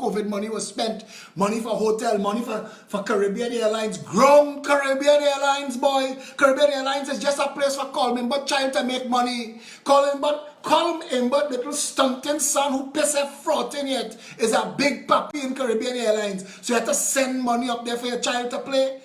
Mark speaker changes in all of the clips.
Speaker 1: COVID money was spent. Money for hotel, money for Caribbean Airlines. Ground Caribbean Airlines, boy. Caribbean Airlines is just a place for Colm but child to make money. Colm but little stunting son who piss a fraud in yet is a big puppy in Caribbean Airlines. So you have to send money up there for your child to play.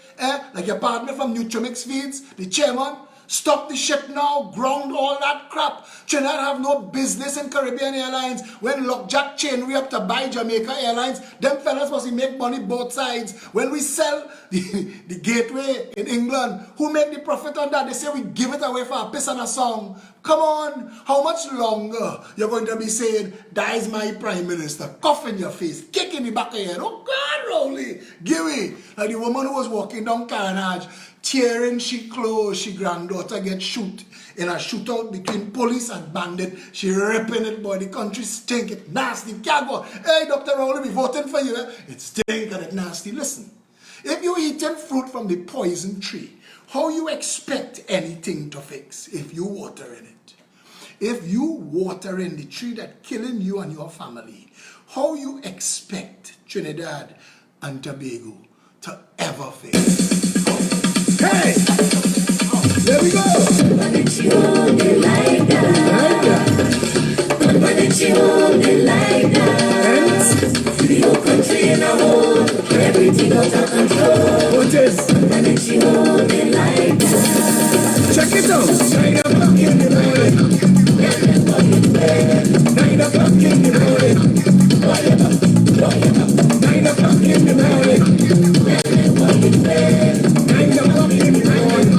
Speaker 1: Like your partner from Nutrimix Feeds, the chairman. Stop the shit now, ground all that crap. Trinidad have no business in Caribbean Airlines. When Lockjack chain we up to buy Jamaica Airlines, them fellas must make money both sides. When we sell the gateway in England, who make the profit on that? They say we give it away for a piss and a song. Come on, how much longer you're going to be saying, that is my prime minister, cough in your face, kick in the back of your head, oh God, Rowley, give me. Like the woman who was walking down Carnage, tearing she clothes, she granddaughter get shoot in a shootout between police and bandit. She ripping it, boy. The country stink, it nasty. Can't go, hey, Dr. Rowley, we voting for you. It stink and it nasty. Listen, if you eating fruit from the poison tree, how you expect anything to fix if you water in it? If you water in the tree that killing you and your family, how you expect Trinidad and Tobago to ever fix? Hey! There we go! But it's you only like that. But it's you only like that. The whole country in a hole, everything out of control. What is? But it's you only like that. Check it out! 9 o'clock in the morning. 9 o'clock in the morning. 9 o'clock in the morning. 9 o'clock in the morning.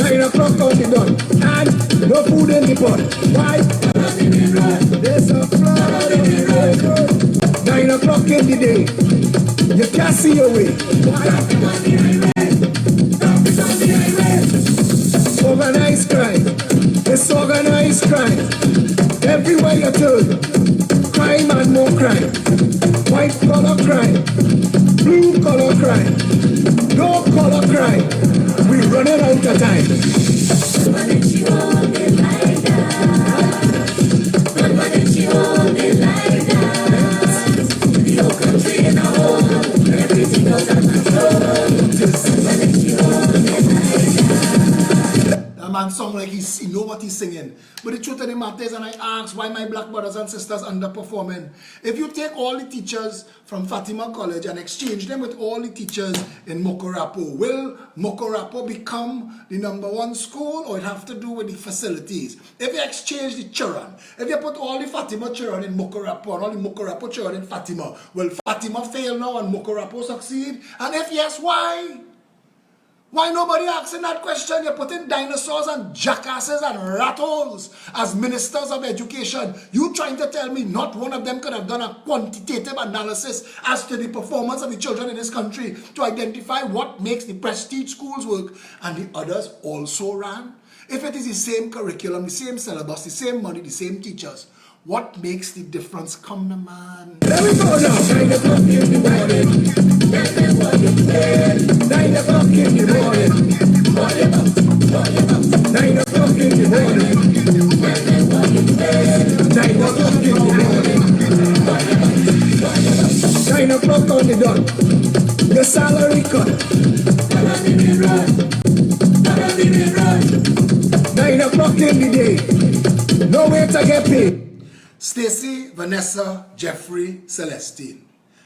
Speaker 1: 9 o'clock on the dot. And no food in the pot. Why? There's a flood in the road. 9 o'clock in the day. You can't see your way. Organized crime. It's organized crime. Everywhere you turn. Crime and more crime. White collar crime. Blue collar crime. No collar crime. We're running out of time. But it's you only like that. But it's you only like that. The whole country in a hole. Everything goes out of control. But it's you only like that. That man sound like he know what he's singing. But the truth of the matter is, and I ask why my black brothers and sisters underperforming. If you take all the teachers from Fatima College and exchange them with all the teachers in Mokorapo, will Mokorapo become the #1 school, or it have to do with the facilities? If you exchange the children, if you put all the Fatima children in Mokorapo and all the Mokorapo children in Fatima, will Fatima fail now and Mokorapo succeed? And if yes, why? Why nobody asking that question? You're putting dinosaurs and jackasses and ratholes as ministers of education. You trying to tell me not one of them could have done a quantitative analysis as to the performance of the children in this country to identify what makes the prestige schools work and the others also ran? If it is the same curriculum, the same syllabus, the same money, the same teachers, what makes the difference? Come on, man. There we go now. 9 o'clock in the morning. 9 o'clock in the morning. 9 o'clock in the morning. 9 o'clock in the morning. 9 o'clock on the dot. Your salary cut. 9 o'clock in the day. No way to get paid. Stacy, Vanessa, Jeffrey, Celestine.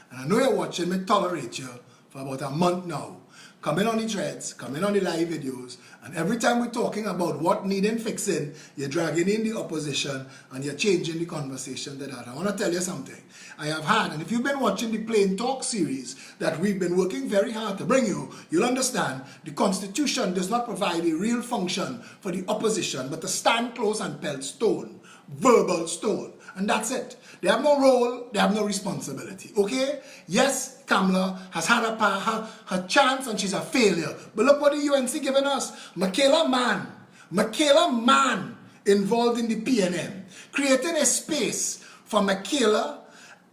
Speaker 1: And I know you're watching me tolerate you for about a month now. Come in on the threads, come in on the live videos, and every time we're talking about what needing fixing, you're dragging in the opposition and you're changing the conversation to that. I want to tell you something. I have had, and if you've been watching the Plain Talk series that we've been working very hard to bring you, you'll understand the Constitution does not provide a real function for the opposition, but to stand close and pelt stone, verbal stone. And that's it. They have no role, they have no responsibility. Okay? Yes, Kamala has had her chance and she's a failure. But look what the UNC given us. Michaela Mann involved in the PNM, creating a space for Michaela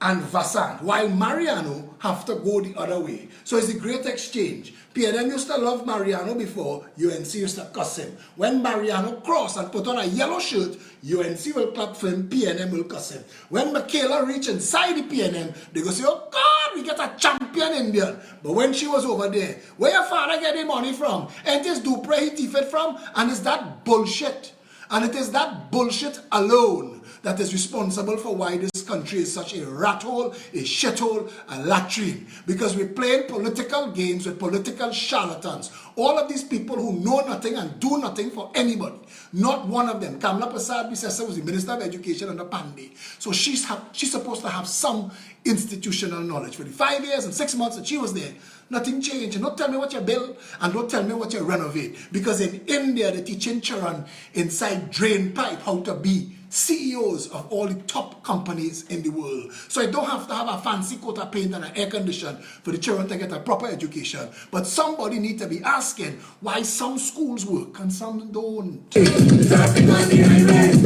Speaker 1: and Vasant, while Mariano have to go the other way. So it's the great exchange. PNM used to love Mariano before, UNC used to cuss him. When Mariano crossed and put on a yellow shirt, UNC will clap for him, PNM will cuss him. When Michaela reached inside the PNM, they go say, oh God, we get a champion Indian. But when she was over there, where your father get the money from? And this Dupre he thief it from? And it's that bullshit. And it is that bullshit alone that is responsible for why this country is such a rat hole, a shithole, a latrine. Because we're playing political games with political charlatans. All of these people who know nothing and do nothing for anybody. Not one of them. Kamla Prasad Bisesa was the Minister of Education under Pandey. So she's supposed to have some institutional knowledge. For the 5 years and 6 months that she was there, nothing changed. And don't tell me what you build and don't tell me what you renovate. Because in India, they're teaching children inside drain pipe how to be CEOs of all the top companies in the world. So I don't have to have a fancy coat of paint and an air condition for the children to get a proper education. But somebody needs to be asking why some schools work and some don't. Traffic on the highway.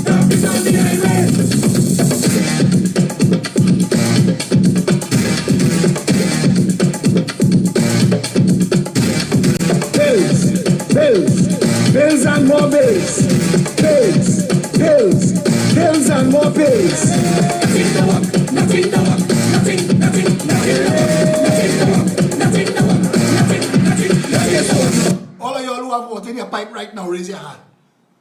Speaker 1: Traffic on the highway. Bills and more bills. Bills and more bills. Nothing to work, nothing to work, nothing to work. All of y'all who have water in your pipe right now, raise your hand.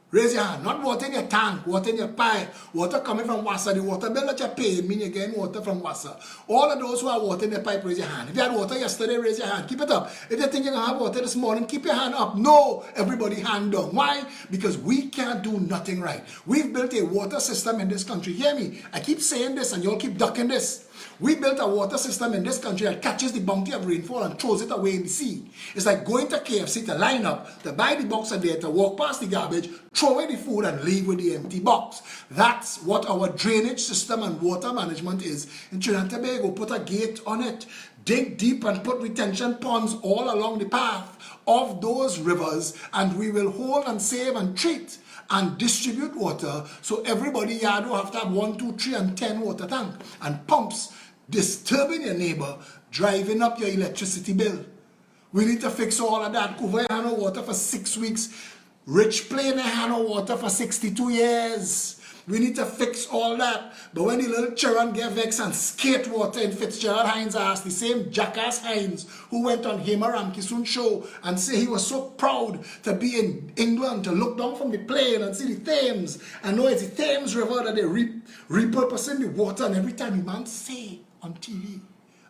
Speaker 1: Raise your hand. Not water in your tank, water in your pipe, water coming from Wassa. The water bill that you pay mean you're getting water from Wassa. All of those who have water in their pipe, raise your hand. If you had water yesterday, raise your hand. Keep it up. If you think you're going to have water this morning, keep your hand up. No, everybody hand down. Why? Because we can't do nothing right. We've built a water system in this country. Hear me? I keep saying this and y'all keep ducking this. We built a water system in this country that catches the bounty of rainfall and throws it away in the sea. It's like going to KFC to line up, to buy the box of there, to walk past the garbage, throw away the food and leave with the empty box. That's what our drainage system and water management is in Trinidad and Tobago. Put a gate on it. Dig deep and put retention ponds all along the path of those rivers, and we will hold and save and treat and distribute water so everybody yard will have to have 1, 2, 3 and 10 water tank and pumps, disturbing your neighbor, driving up your electricity bill. We need to fix all of that. Kuva had no water for 6 weeks. Rich Plain had no water for 62 years. We need to fix all that. But when the little children get vexed and skate water in Fitzgerald Hines' ass, the same jackass Hines who went on Hema Ramkissoon's show and say he was so proud to be in England, to look down from the plane and see the Thames, and know it's the Thames River that they're repurposing the water. And every time the man say on TV,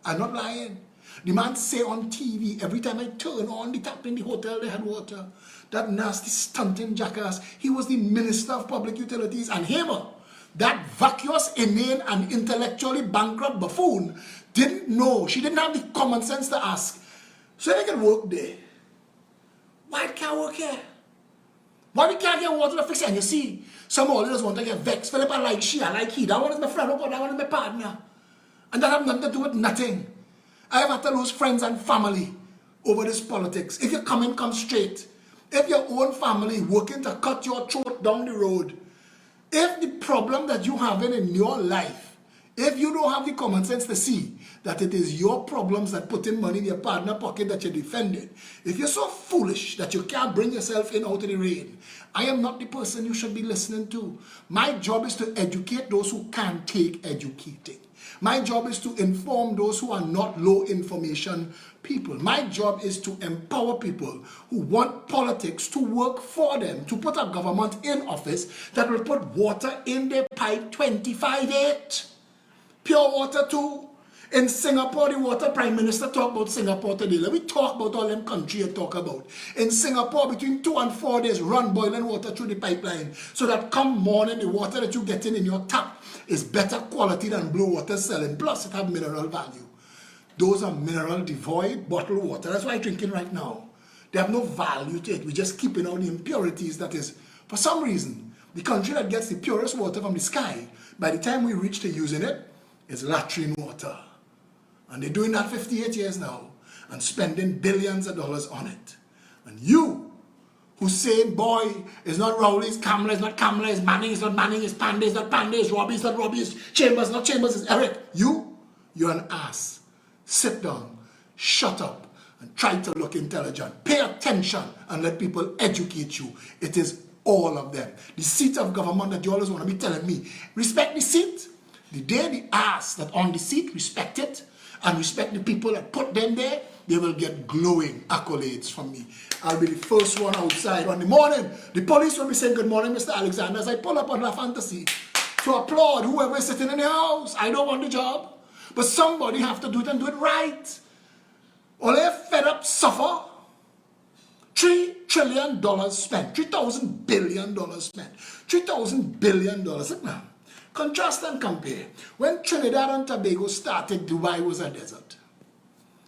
Speaker 1: I'm not lying, the man say on TV, every time I turn on the tap in the hotel, they had water. That nasty stunting jackass, he was the Minister of Public Utilities, and him, that vacuous, inane, and intellectually bankrupt buffoon, didn't know, she didn't have the common sense to ask, so they can work there. Why it can't work here? Why we can't get water to fix it? And you see, some of us want to get vexed. Phillip, I like she, I like he. That one is my friend, that one is my partner. And that have nothing to do with nothing. I have had to lose friends and family over this politics. If you come straight. If your own family working to cut your throat down the road, if the problem that you have in your life, if you don't have the common sense to see that it is your problems that put in money in your partner pocket that you defended, if you're so foolish that you can't bring yourself in out of the rain, I am not the person you should be listening to. My job is to educate those who can't take educating. My job is to inform those who are not low information people. My job is to empower people who want politics to work for them, to put a government in office that will put water in their pipe 25/8. Pure water too. In Singapore, the water prime minister talk about Singapore today. Let me talk about all them country you talk about. In Singapore, between 2 and 4 days, run boiling water through the pipeline so that come morning, the water that you get in your tap is better quality than blue water selling. Plus, it have mineral value. Those are mineral devoid bottled water. That's why I'm drinking right now. They have no value to it. We're just keeping out the impurities that is, for some reason, the country that gets the purest water from the sky, by the time we reach to using it, is latrine water. And they're doing that 58 years now and spending billions of dollars on it. And you Hussein, boy, it's not Rowley, it's Kamala, it's not Kamala, it's Manning, it's not Manning, it's Pandey, it's not Pandey, it's Robbie, it's not Robbie, it's Chambers, not Chambers, it's Eric. You're an ass. Sit down, shut up, and try to look intelligent. Pay attention and let people educate you. It is all of them. The seat of government that you always want to be telling me, respect the seat. The day the ass that on the seat, respect it, and respect the people that put them there, they will get glowing accolades from me. I'll be the first one outside on the morning. The police will be saying, good morning, Mr. Alexander, as I pull up on La Fantasy to applaud whoever is sitting in the house. I don't want the job. But somebody have to do it and do it right. Only fed up suffer. $3 trillion spent. $3,000 billion spent. $3,000 billion. Look now. Contrast and compare. When Trinidad and Tobago started, Dubai was a desert.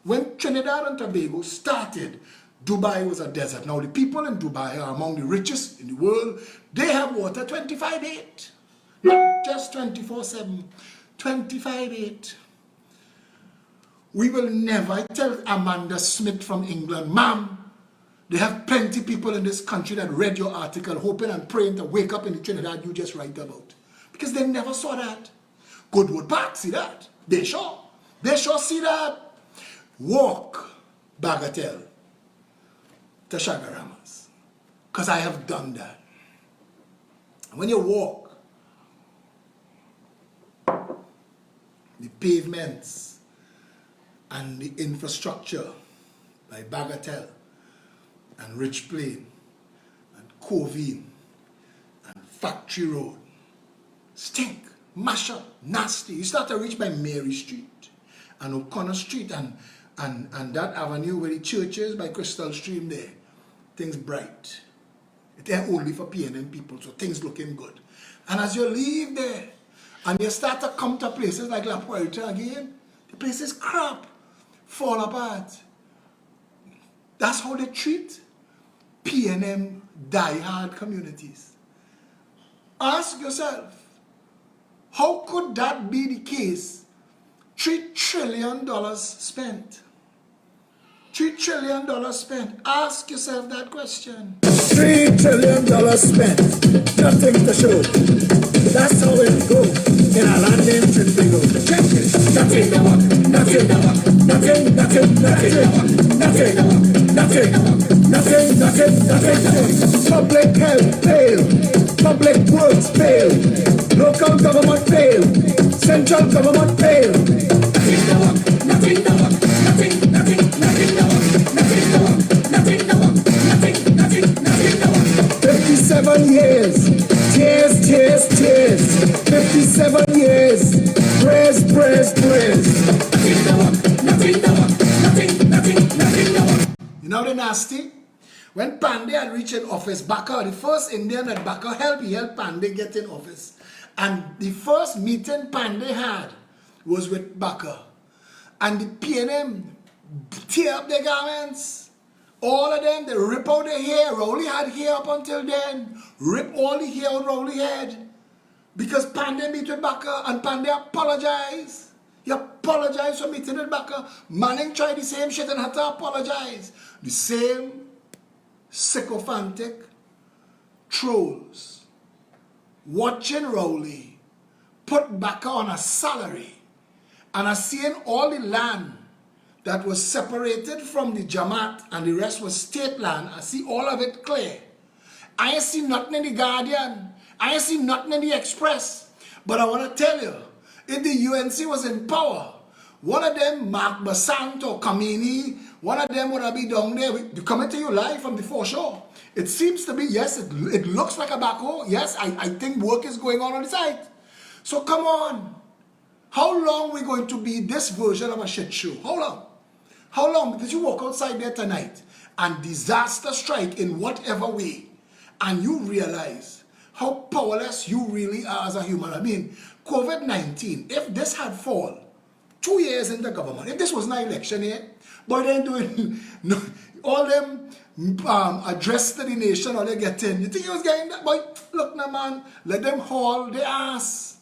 Speaker 1: When Trinidad and Tobago started, Dubai was a desert. Now the people in Dubai are among the richest in the world. They have water 25/8. Not just 24/7. 25/8. We will never, I tell Amanda Smith from England, ma'am, they have plenty people in this country that read your article hoping and praying to wake up in the Trinidad you just write about. Because they never saw that. Goodwood Park, see that? They sure see that. Walk Bagatelle to Shagaramas. Because I have done that. When you walk, the pavements and the infrastructure like Bagatelle and Rich Plain and Covine and Factory Road stink, mash up, nasty. You start to reach by Mary Street and O'Connor Street and that avenue where the church is by Crystal Stream there. Things bright. It ain't only for PNM people, so things looking good. And as you leave there and you start to come to places like La Puerta again, the place is crap, fall apart. That's how they treat PNM die-hard communities. Ask yourself, how could that be the case? $3 trillion spent. $3 trillion spent. Ask yourself that question. $3 trillion spent. Nothing to show. That's how it go in a land named Trinidad. Check it. Nothing to work. Nothing to work. Nothing. Public health fail. Public works fail. Local government fail. Central government fail. Nothing to work. Nothing to work. Nothing to work. Nothing to work. Nothing to work. 57 years. Tears. 57 years. Praise. Nothing to work. Nothing to work. You know the nasty? When Pandey had reached in office, Baka, the first Indian that Baka helped, he helped Pandey get in office. And the first meeting Pandey had was with Baka. And the PNM tear up their garments. All of them, they rip out their hair. Rowley had hair up until then. Rip all the hair on Rowley head. Because Pandey meet with Baka and Pandey apologized. He apologized for meeting with Baka. Manning tried the same shit and had to apologize. The same sycophantic trolls watching Rowley put Baka on a salary and are seeing all the land that was separated from the Jamaat and the rest was state land. I see all of it clear. I ain't see nothing in the Guardian. I ain't see nothing in the Express. But I want to tell you, if the UNC was in power, one of them, Mark Basant or Kamini, one of them would have been down there. They're coming to you live from the foreshore. It seems to be, yes, it looks like a backhoe. Yes, I think work is going on the site. So come on. How long are we going to be this version of a shit show? How long? How long? Because you walk outside there tonight and disaster strike in whatever way, and you realize how powerless you really are as a human. I mean, COVID-19, if this had fallen 2 years in the government, if this was not election here, boy, they ain't doing no, all them address to the nation or they get in. You think he was getting that? Boy, look now, man, let them haul the ass.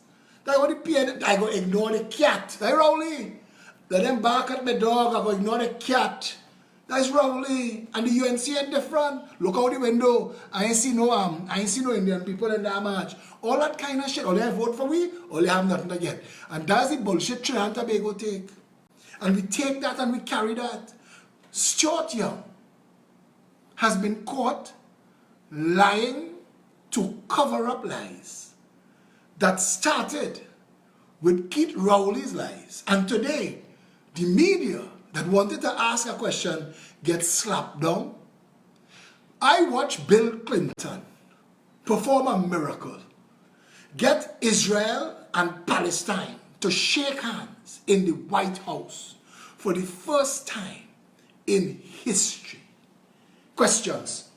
Speaker 1: I go ignore the cat. They Rowley. Let them bark at my dog. I go ignore the cat. That's Rowley. And the UNC are different. Look out the window. I ain't see no Indian people in that march. All that kind of shit. All they vote for we, all they have nothing to get. And that's the bullshit Trinidad and Tobago take. And we take that and we carry that. Stuart Young has been caught lying to cover up lies that started with Keith Rowley's lies. And today, the media that wanted to ask a question gets slapped down. I watched Bill Clinton perform a miracle. Get Israel and Palestine to shake hands in the White House for the first time in history. Questions.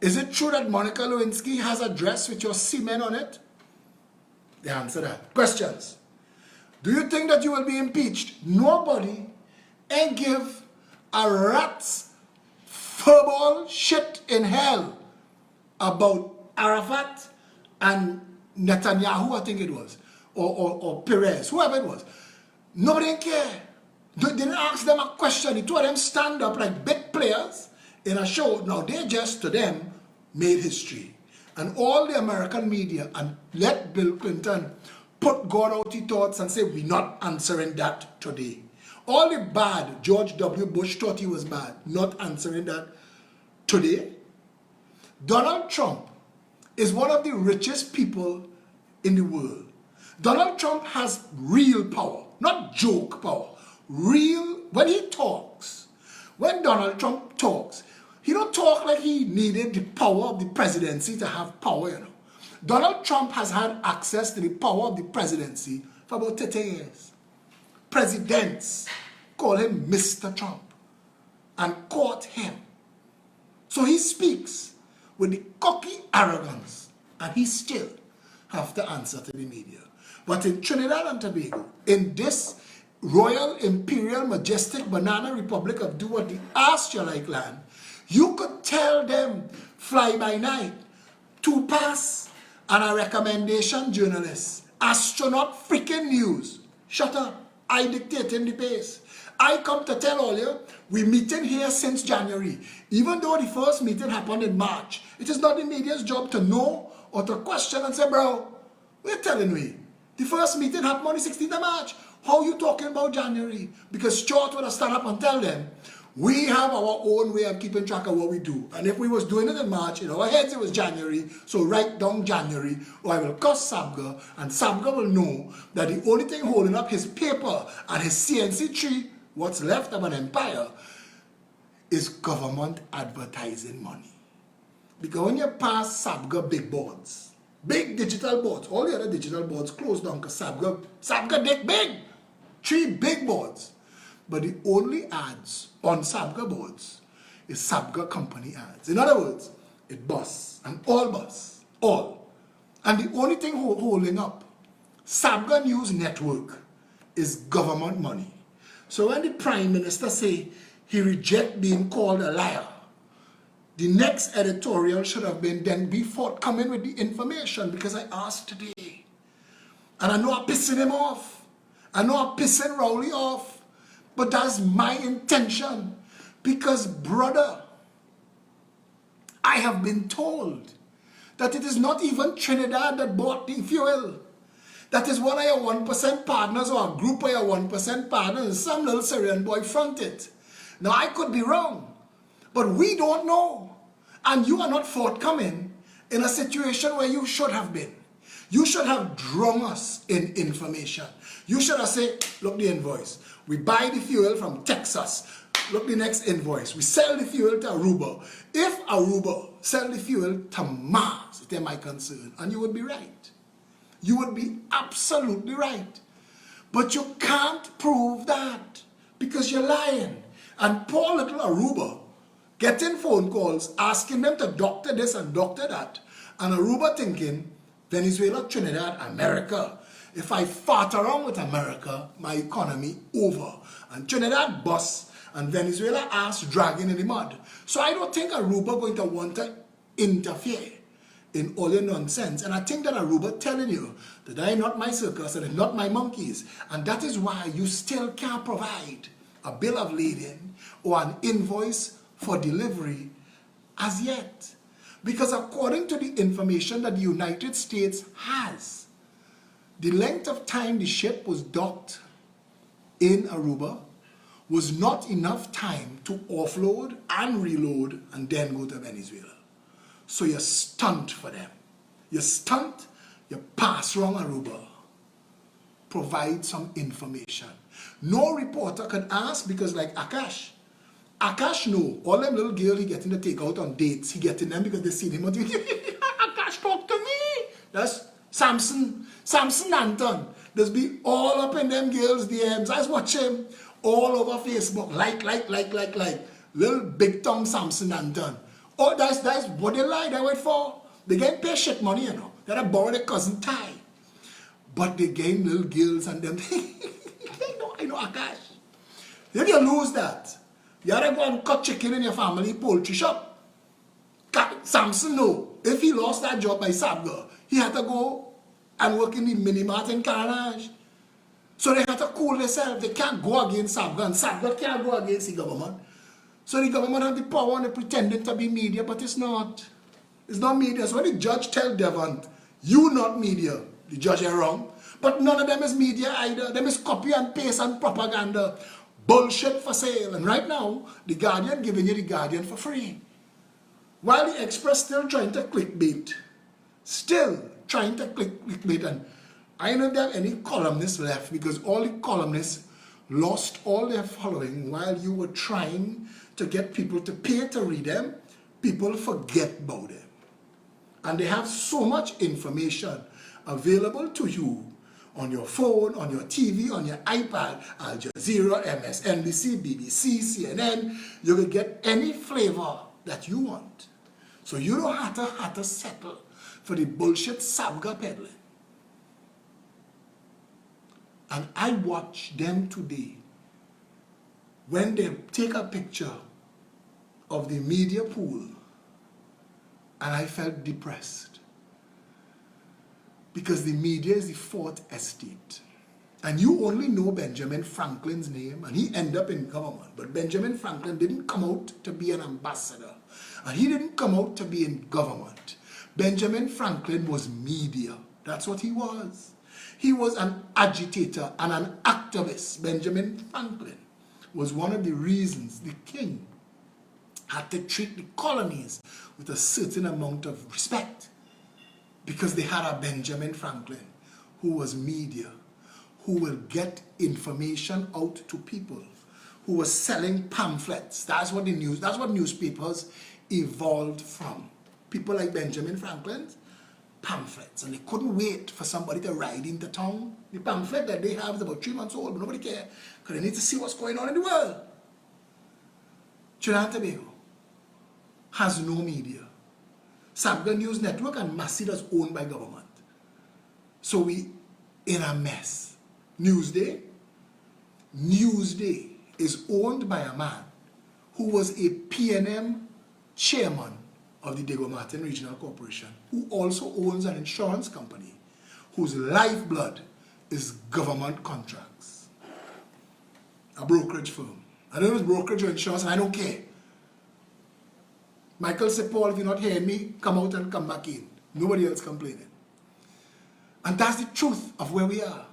Speaker 1: Is it true that Monica Lewinsky has a dress with your semen on it? They answer that. Questions. Do you think that you will be impeached? Nobody ain't give a rat's furball shit in hell about Arafat and Netanyahu, I think it was, or Perez, whoever it was. Nobody ain't care. They didn't ask them a question. The two of them stand up like big players in a show. Now they just, to them, made history. And all the American media, and let Bill Clinton put God out his thoughts and say, we're not answering that today. All the bad George W. Bush thought he was bad, not answering that today. Donald Trump is one of the richest people in the world. Donald Trump has real power, not joke power. Real, when he talks, when Donald Trump talks, he don't talk like he needed the power of the presidency to have power, you know. Donald Trump has had access to the power of the presidency for about 30 years. Presidents call him Mr. Trump and court him. So he speaks with the cocky arrogance and he still have to answer to the media. But in Trinidad and Tobago, in this Royal Imperial Majestic Banana Republic of do what the ass you like land, you could tell them fly by night, to pass, and a recommendation journalist, astronaut freaking news. Shut up, I dictating the pace. I come to tell all you, we meeting here since January. Even though the first meeting happened in March, it is not the media's job to know or to question and say, bro, we're telling we. The first meeting happened on the 16th of March. How you talking about January? Because Stuart would have stand up and tell them, we have our own way of keeping track of what we do. And if we was doing it in March, in our heads it was January, so write down January, or I will cuss Sabga, and Sabga will know that the only thing holding up his paper and his CNC tree, what's left of an empire, is government advertising money. Because when you pass Sabga big boards, big digital boards, all the other digital boards closed down because Sabga dick big. 3 big boards. But the only ads on Sabga boards is Sabga company ads. In other words, it busts, and all busts, all. And the only thing holding up Sabga News Network is government money. So when the Prime Minister say he reject being called a liar, the next editorial should have been then be forthcoming with the information, because I asked today. And I know I'm pissing him off. I know I'm pissing Rowley off. But that's my intention. Because, brother, I have been told that it is not even Trinidad that bought the fuel. That is one of your 1% partners, or a group of your 1% partners, and some little Syrian boy fronted. Now, I could be wrong, but we don't know. And you are not forthcoming in a situation where you should have been. You should have drawn us in information. You should have said, look the invoice. We buy the fuel from Texas. Look the next invoice. We sell the fuel to Aruba. If Aruba sell the fuel to Mars, it is my concern. And you would be right. You would be absolutely right. But you can't prove that because you're lying. And poor little Aruba getting phone calls asking them to doctor this and doctor that. And Aruba thinking, Venezuela, Trinidad, America. If I fart around with America, my economy over. And Trinidad bust, and Venezuela ass dragging in the mud. So I don't think Aruba going to want to interfere in all your nonsense. And I think that Aruba telling you that I am not my circus and not my monkeys. And that is why you still can't provide a bill of lading or an invoice for delivery as yet. Because according to the information that the United States has, the length of time the ship was docked in Aruba was not enough time to offload and reload and then go to Venezuela. So you stunt for them. You stunt, you pass wrong Aruba. Provide some information. No reporter can ask because like Akash know. All them little girls he getting to take out on dates. He getting them because they see him on TV. Akash talk to me. That's Samson Anton. There's be all up in them girls' DMs. I was watching all over Facebook. Like. Little big tongue Samson Anton. Oh, that's what they lie they wait for. They get pay shit money, you know. They borrow their cousin Ty. But they gain little girls and them. I know Akash. If you lose that, you have to go and cut chicken in your family poultry shop. Samson know. If he lost that job by Sabga, he had to go and work in the mini-mart in Carnage. So they had to cool themselves. They can't go against Sabga, and Sabga can't go against the government. So the government have the power and they pretending to be media, but it's not. It's not media. So when the judge tell Devon, you not media, the judge is wrong. But none of them is media either. Them is copy and paste and propaganda. Bullshit for sale. And right now, the Guardian giving you the Guardian for free. While the Express still trying to clickbait. Still trying to clickbait. And I don't know if they have any columnists left because all the columnists lost all their following while you were trying to get people to pay to read them. People forget about them. And they have so much information available to you on your phone, on your TV, on your iPad, Al Jazeera, MSNBC, BBC, CNN. You will get any flavor that you want. So you don't have to settle for the bullshit Sabga peddling. And I watch them today when they take a picture of the media pool, and I felt depressed. Because the media is the fourth estate. And you only know Benjamin Franklin's name, and he ended up in government. But Benjamin Franklin didn't come out to be an ambassador. And he didn't come out to be in government. Benjamin Franklin was media. That's what he was. He was an agitator and an activist. Benjamin Franklin was one of the reasons the king had to treat the colonies with a certain amount of respect. Because they had a Benjamin Franklin who was media, who will get information out to people, who was selling pamphlets. That's what newspapers evolved from. People like Benjamin Franklin, pamphlets. And they couldn't wait for somebody to ride into town. The pamphlet that they have is about 3 months old, but nobody cares. Because they need to see what's going on in the world. Trinidad and Tobago has no media. Sabga News Network and Massey is owned by government. So we in a mess. Newsday is owned by a man who was a PNM chairman of the Diego Martin Regional Corporation, who also owns an insurance company whose lifeblood is government contracts. A brokerage firm. I don't know if it's brokerage or insurance, and I don't care. Michael said, Paul, if you're not hearing me, come out and come back in. Nobody else complaining. And that's the truth of where we are.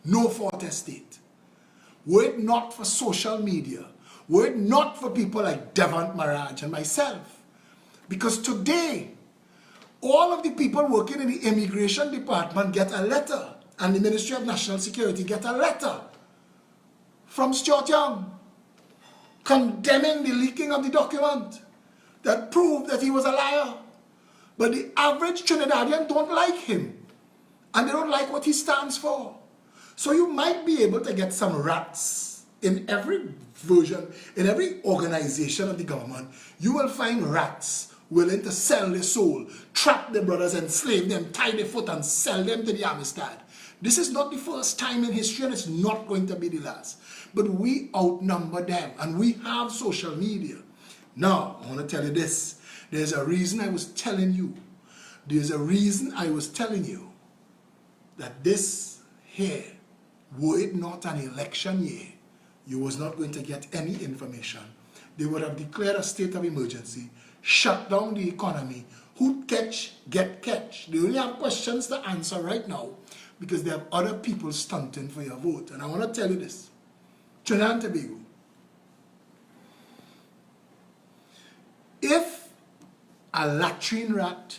Speaker 1: No fourth estate. Were it not for social media, were it not for people like Devon Maraj and myself, because today, all of the people working in the immigration department get a letter, and the Ministry of National Security get a letter from Stuart Young condemning the leaking of the document that proved that he was a liar. But the average Trinidadian don't like him. And they don't like what he stands for. So you might be able to get some rats in every version, in every organization of the government. You will find rats willing to sell their soul, trap their brothers, enslave them, tie their foot and sell them to the Amistad. This is not the first time in history, and it's not going to be the last. But we outnumber them, and we have social media. Now, I want to tell you this. There's a reason I was telling you. There's a reason I was telling you that this here, were it not an election year, you was not going to get any information. They would have declared a state of emergency, shut down the economy. Who catch, get catch. They only have questions to answer right now because they have other people stunting for your vote. And I want to tell you this. Trinidad and Tobago, if a latrine rat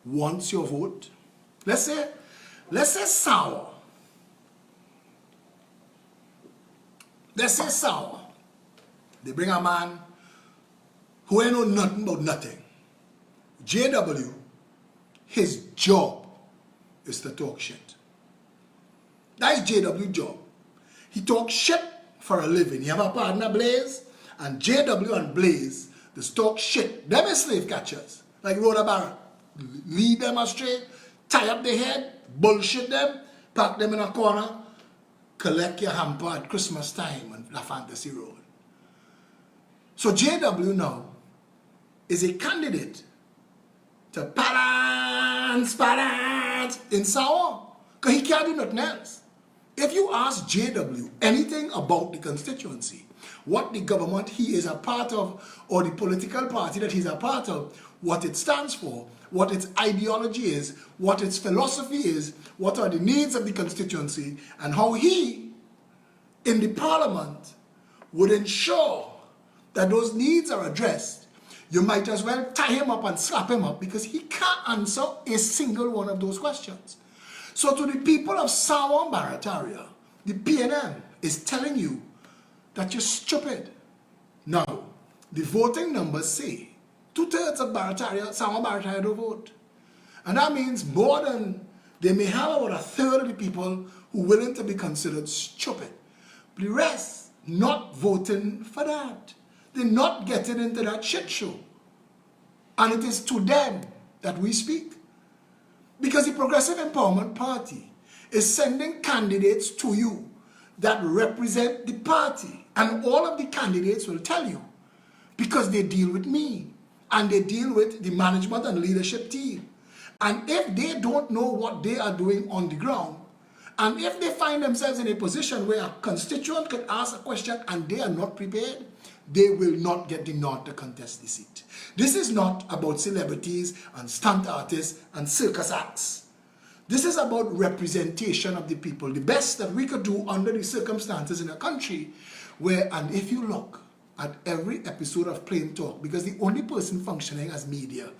Speaker 1: wants your vote, let's say sour. Let's say sour. They bring a man who ain't know nothing about nothing. JW, his job is to talk shit. That's JW's job. He talks shit for a living. He have a partner, Blaze, and JW and Blaze, they talk shit. Them is slave catchers. Like Rhoda Barrett. Lead them astray, tie up their head, bullshit them, pack them in a corner, collect your hamper at Christmas time on La Fantasy Road. So JW now is a candidate to balance in Sour, because he can't do nothing else. If you ask JW anything about the constituency, what the government he is a part of, or the political party that he's a part of, what it stands for, what its ideology is, what its philosophy is, what are the needs of the constituency, and how he, in the parliament, would ensure that those needs are addressed, you might as well tie him up and slap him up because he can't answer a single one of those questions. So to the people of Sawa and Barataria, the PNM is telling you that you're stupid. Now, the voting numbers say 2/3 of Barataria, Sawa and Barataria don't vote. And that means more than, they may have about 1/3 of the people who are willing to be considered stupid. The rest not voting for that. They're not getting into that shit show. And it is to them that we speak. Because the Progressive Empowerment Party is sending candidates to you that represent the party. And all of the candidates will tell you, because they deal with me and they deal with the management and leadership team. And if they don't know what they are doing on the ground, and if they find themselves in a position where a constituent could ask a question and they are not prepared, they will not get the nod to contest the seat. This is not about celebrities and stunt artists and circus acts. This is about representation of the people. The best that we could do under the circumstances in a country where, and if you look at every episode of Plain Talk, because the only person functioning as media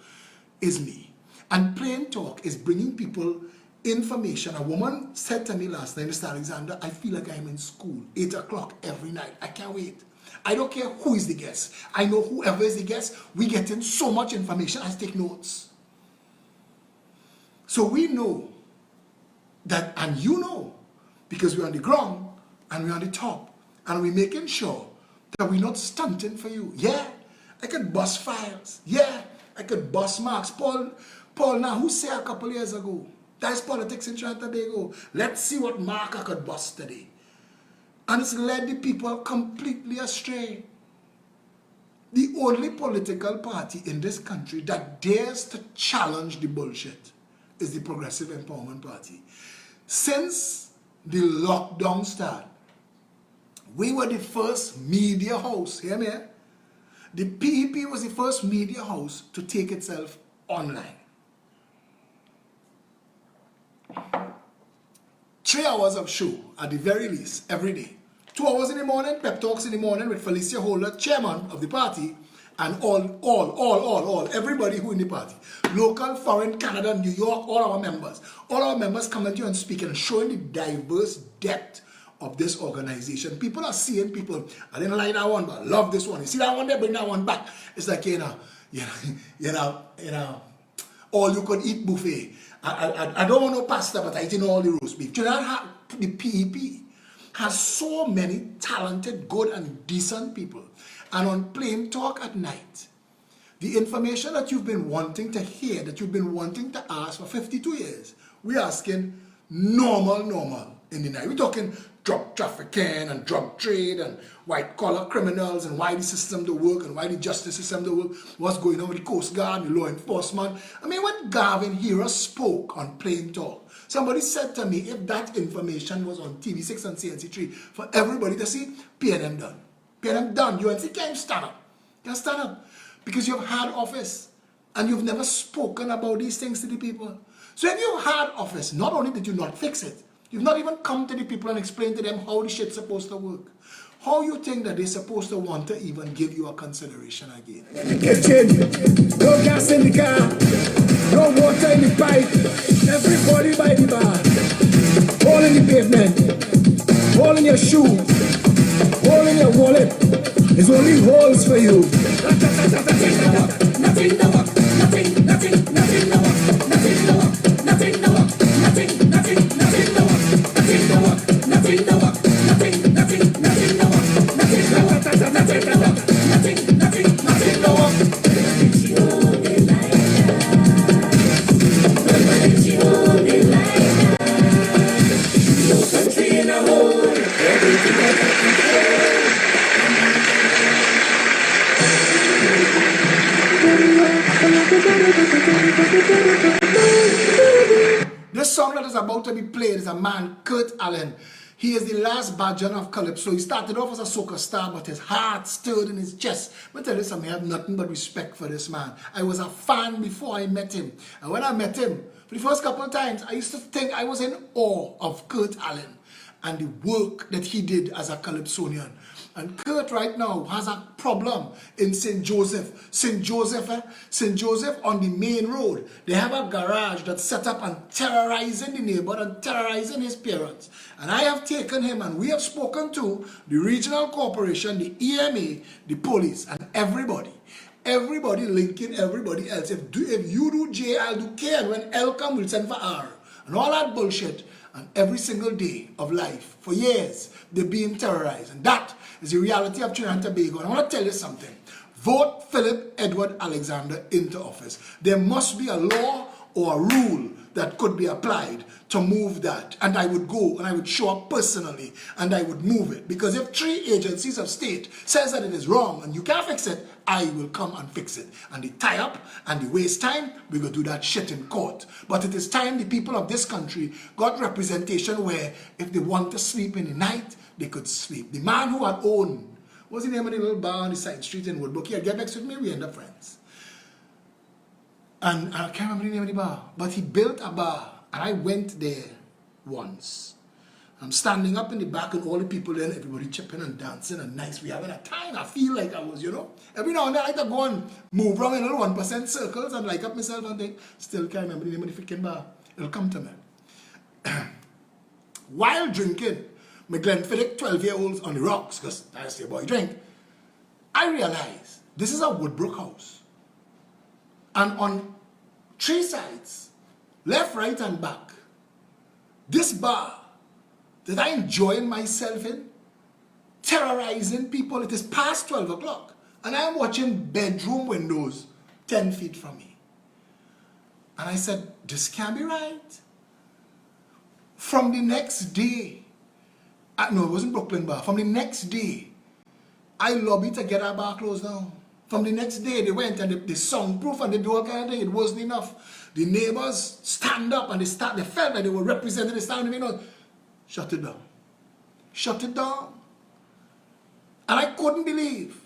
Speaker 1: is me. And Plain Talk is bringing people information. A woman said to me last night, Mr. Alexander, I feel like I'm in school, 8 o'clock every night. I can't wait. I don't care who is the guest. I know whoever is the guest, we get in so much information, I take notes. So we know that, and you know, because we're on the ground and we're on the top, and we're making sure that we're not stunting for you. Yeah, I could bust files. Yeah, I could bust marks. Paul now, who said a couple years ago, that's politics in Trinidad and Tobago. Let's see what mark I could bust today. And it's led the people completely astray. The only political party in this country that dares to challenge the bullshit is the Progressive Empowerment Party. Since the lockdown started, we were the first media house, hear me? The PEP was the first media house to take itself online. 3 hours of show at the very least every day. 2 hours in the morning, pep talks in the morning with Felicia Holder, chairman of the party, and all, everybody who in the party. Local, foreign, Canada, New York, all our members. All our members coming to you and speaking and showing the diverse depth of this organization. People are seeing people, I didn't like that one, but I love this one. You see that one there, bring that one back. It's like, you know, all you could eat buffet. I don't want no pasta, but I eat all the roast beef. The PEP has so many talented, good and decent people. And on Plain Talk at night, the information that you've been wanting to hear, that you've been wanting to ask for 52 years, we're asking normal in the night. We're talking drug trafficking and drug trade and white collar criminals and why the system don't work and why the justice system don't work, what's going on with the Coast Guard, the law enforcement. I mean, when Gavin Hira spoke on Plain Talk Somebody said to me, if that information was on TV6 and CNC3 for everybody to see, PNM done. PNM done. UNC can't stand up. Can't stand up. Because you've had office and you've never spoken about these things to the people. So if you had office, not only did you not fix it, you've not even come to the people and explained to them how the shit's supposed to work. How you think that they're supposed to want to even give you a consideration again?
Speaker 2: Get changed. No gas in the car. No water in the pipe. Everybody by the bar. Hole in the pavement. Hole in your shoe. Hole in your wallet. There's only holes for you. Nothing no work. Nothing no work. Nothing no work. Nothing no work. Nothing no work. Nothing no work. Nothing no work. Nothing no work. Nothing no work. Nothing no work. Nothing no work. Nothing no work. No country in a hole. Everything under control.
Speaker 1: This song that is about to be played is a man, Kurt Allen. He is the last Bajan of Calypso. He started off as a soca star, but his heart stirred in his chest. But tell you something, I have nothing but respect for this man. I was a fan before I met him. And when I met him, for the first couple of times, I used to think I was in awe of Kurt Allen and the work that he did as a Calypsonian. And Kurt right now has a problem in St. Joseph. St. Joseph on the main road. They have a garage that's set up and terrorizing the neighbor and terrorizing his parents. And I have taken him and we have spoken to the regional corporation, the EMA, the police, and everybody. Everybody linking everybody else. If you do J, I'll do K, and when L come, we'll send for R. And all that bullshit. And every single day of life, for years, they're being terrorized. And that is the reality of Trinidad and Tobago. And I want to tell you something. Vote Phillip Edward Alexander into office. There must be a law or a rule that could be applied to move that. And I would go and I would show up personally and I would move it. Because if 3 agencies of state says that it is wrong and you can't fix it, I will come and fix it. And the tie up and the waste time, we will do that shit in court. But it is time the people of this country got representation where if they want to sleep in the night, they could sleep. The man who had owned, what's the name of the little bar on the side street in Woodbrook? He'd get next with me, we end up friends. And I can't remember the name of the bar, but he built a bar and I went there once. I'm standing up in the back and all the people there, everybody chipping and dancing and nice. We having a time. I feel like I was, every now and then I like to go and move around in little 1% circles and like up myself and think, still can't remember the name of the freaking bar. It'll come to me. While drinking, my Glenfiddich 12-year-olds on the rocks, because that's your boy drink, I realized this is a Woodbrook house. And on 3 sides, left, right, and back, this bar that I enjoying myself in, terrorizing people. It is past 12 o'clock, and I am watching bedroom windows 10 feet from me. And I said, this can't be right. From the next day, no, it wasn't Brooklyn Bar. From the next day, I lobbied to get our bar closed down. From the next day, they went and they soundproof and they do all kind of thing. It wasn't enough. The neighbors stand up and they felt like they were representing the stand. Shut it down. Shut it down. And I couldn't believe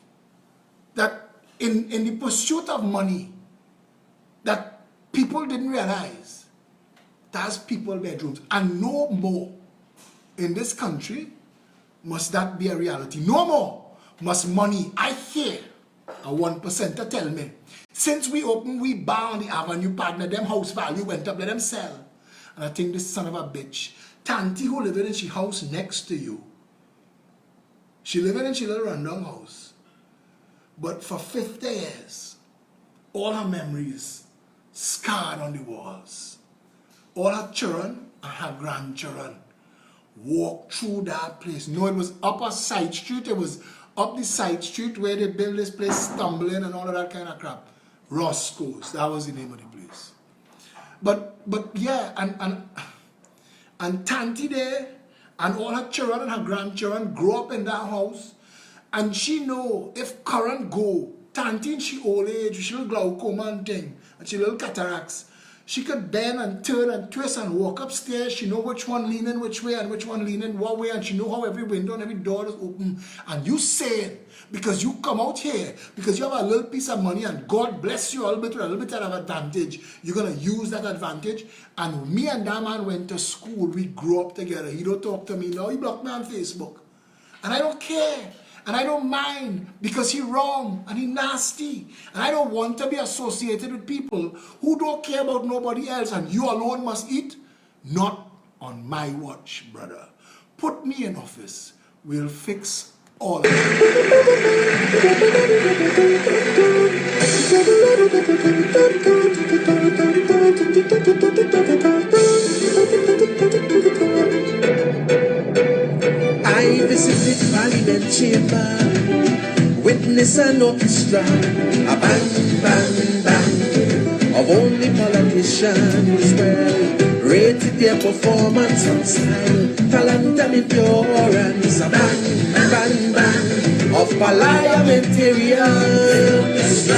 Speaker 1: that in the pursuit of money, that people didn't realize that's people's bedrooms. And no more in this country must that be a reality. No more must money. I hear a 1%er tell me, since we opened we bar on the Avenue partner, them house value went up, let them sell. And I think this son of a bitch, Tanti who living in she house next to you, she living in she little rundown house, but for 50 years, all her memories scarred on the walls. All her children and her grandchildren walk through that place. No, it was up a side street, it was up the side street where they built this place, stumbling and all of that kind of crap. Roscoe's, that was the name of the place. But yeah, and Tanti there, and all her children and her grandchildren grow up in that house, and she know if current go, Tanti in she old age, she little glaucoma and thing, and she little cataracts, She could bend and turn and twist and walk upstairs. She know which one leaning which way and which one leaning what way, and she know how every window and every door is open. And you say it because you come out here, because you have a little piece of money and God bless you a little bit with a little bit of advantage. You're going to use that advantage. And me and that man went to school. We grew up together. He don't talk to me now. He blocked me on Facebook. And I don't care. And I don't mind because he wrong and he nasty. And I don't want to be associated with people who don't care about nobody else and you alone must eat. Not on my watch, brother. Put me in office. We'll fix all of it.
Speaker 3: I visited Parliament Chamber, witness an orchestra, a bang, bang, bang, of only politicians. Well, rated their performance on style, talent and endurance, a bang, bang, bang, of parliamentarians.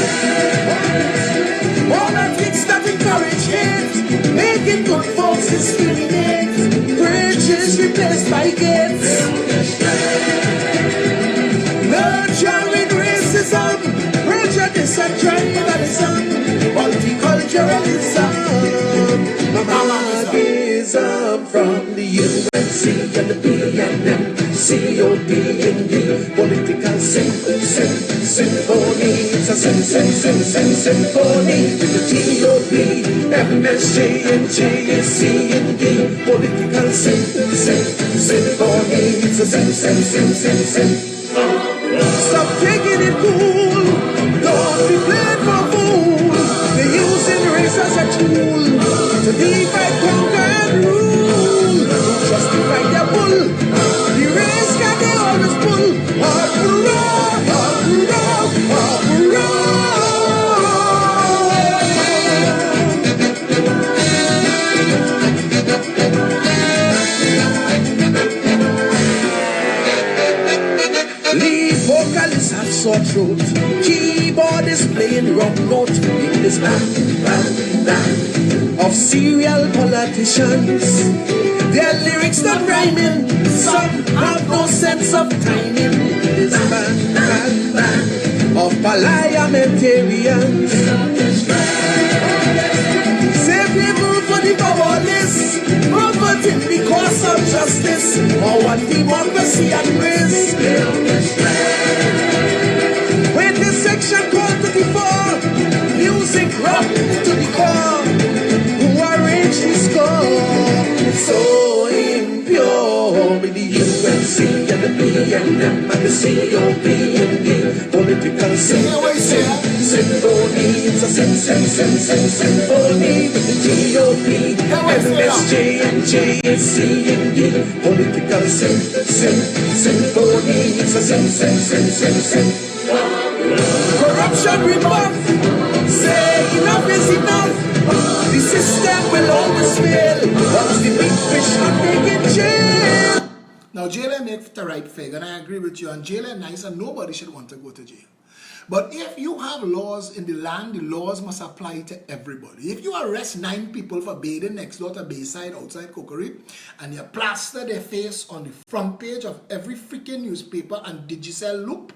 Speaker 3: Politics that encourage hate, making good folks discriminate, bridges replaced by gates, nurturing racism, prejudice and tribalism, multiculturalism, nomadism from the UNC and the PNM, COP and the political symphony. It's a symphony with the TOP, MSJ and JSC and the political symphony. It's a symphony. Stop taking it cool. Don't be played for fool. They're using race as a tool to divide, conquer, and rule. Justify their bull. The race can they always pull. Lead vocalists have sore throat. Keyboard is playing wrong note in this bang, bang, bang of serial politicians. Their lyrics not rhyming. Some have no sense of timing. This bang, bang, bang of parliamentarians. Save people for the powerless, profiting because of justice, or what democracy and grace. When the section called to the fore, music rock to the core, who arranged the score? It's so impure with the UNC and the PNM and the COP and the political symphony. It's a symphony with the GOP, MSJ and JSC and the political symphony. It's a symphony. Corruption rebuff. Say enough is enough. The system will always fail. Once the big fish not making jail.
Speaker 1: Now jail make the right figure, and I agree with you. And jail is nice, and nobody should want to go to jail. But if you have laws in the land, the laws must apply to everybody. If you arrest 9 people for bathing next door to Bayside outside Cookery, and you plaster their face on the front page of every freaking newspaper and Digicel loop,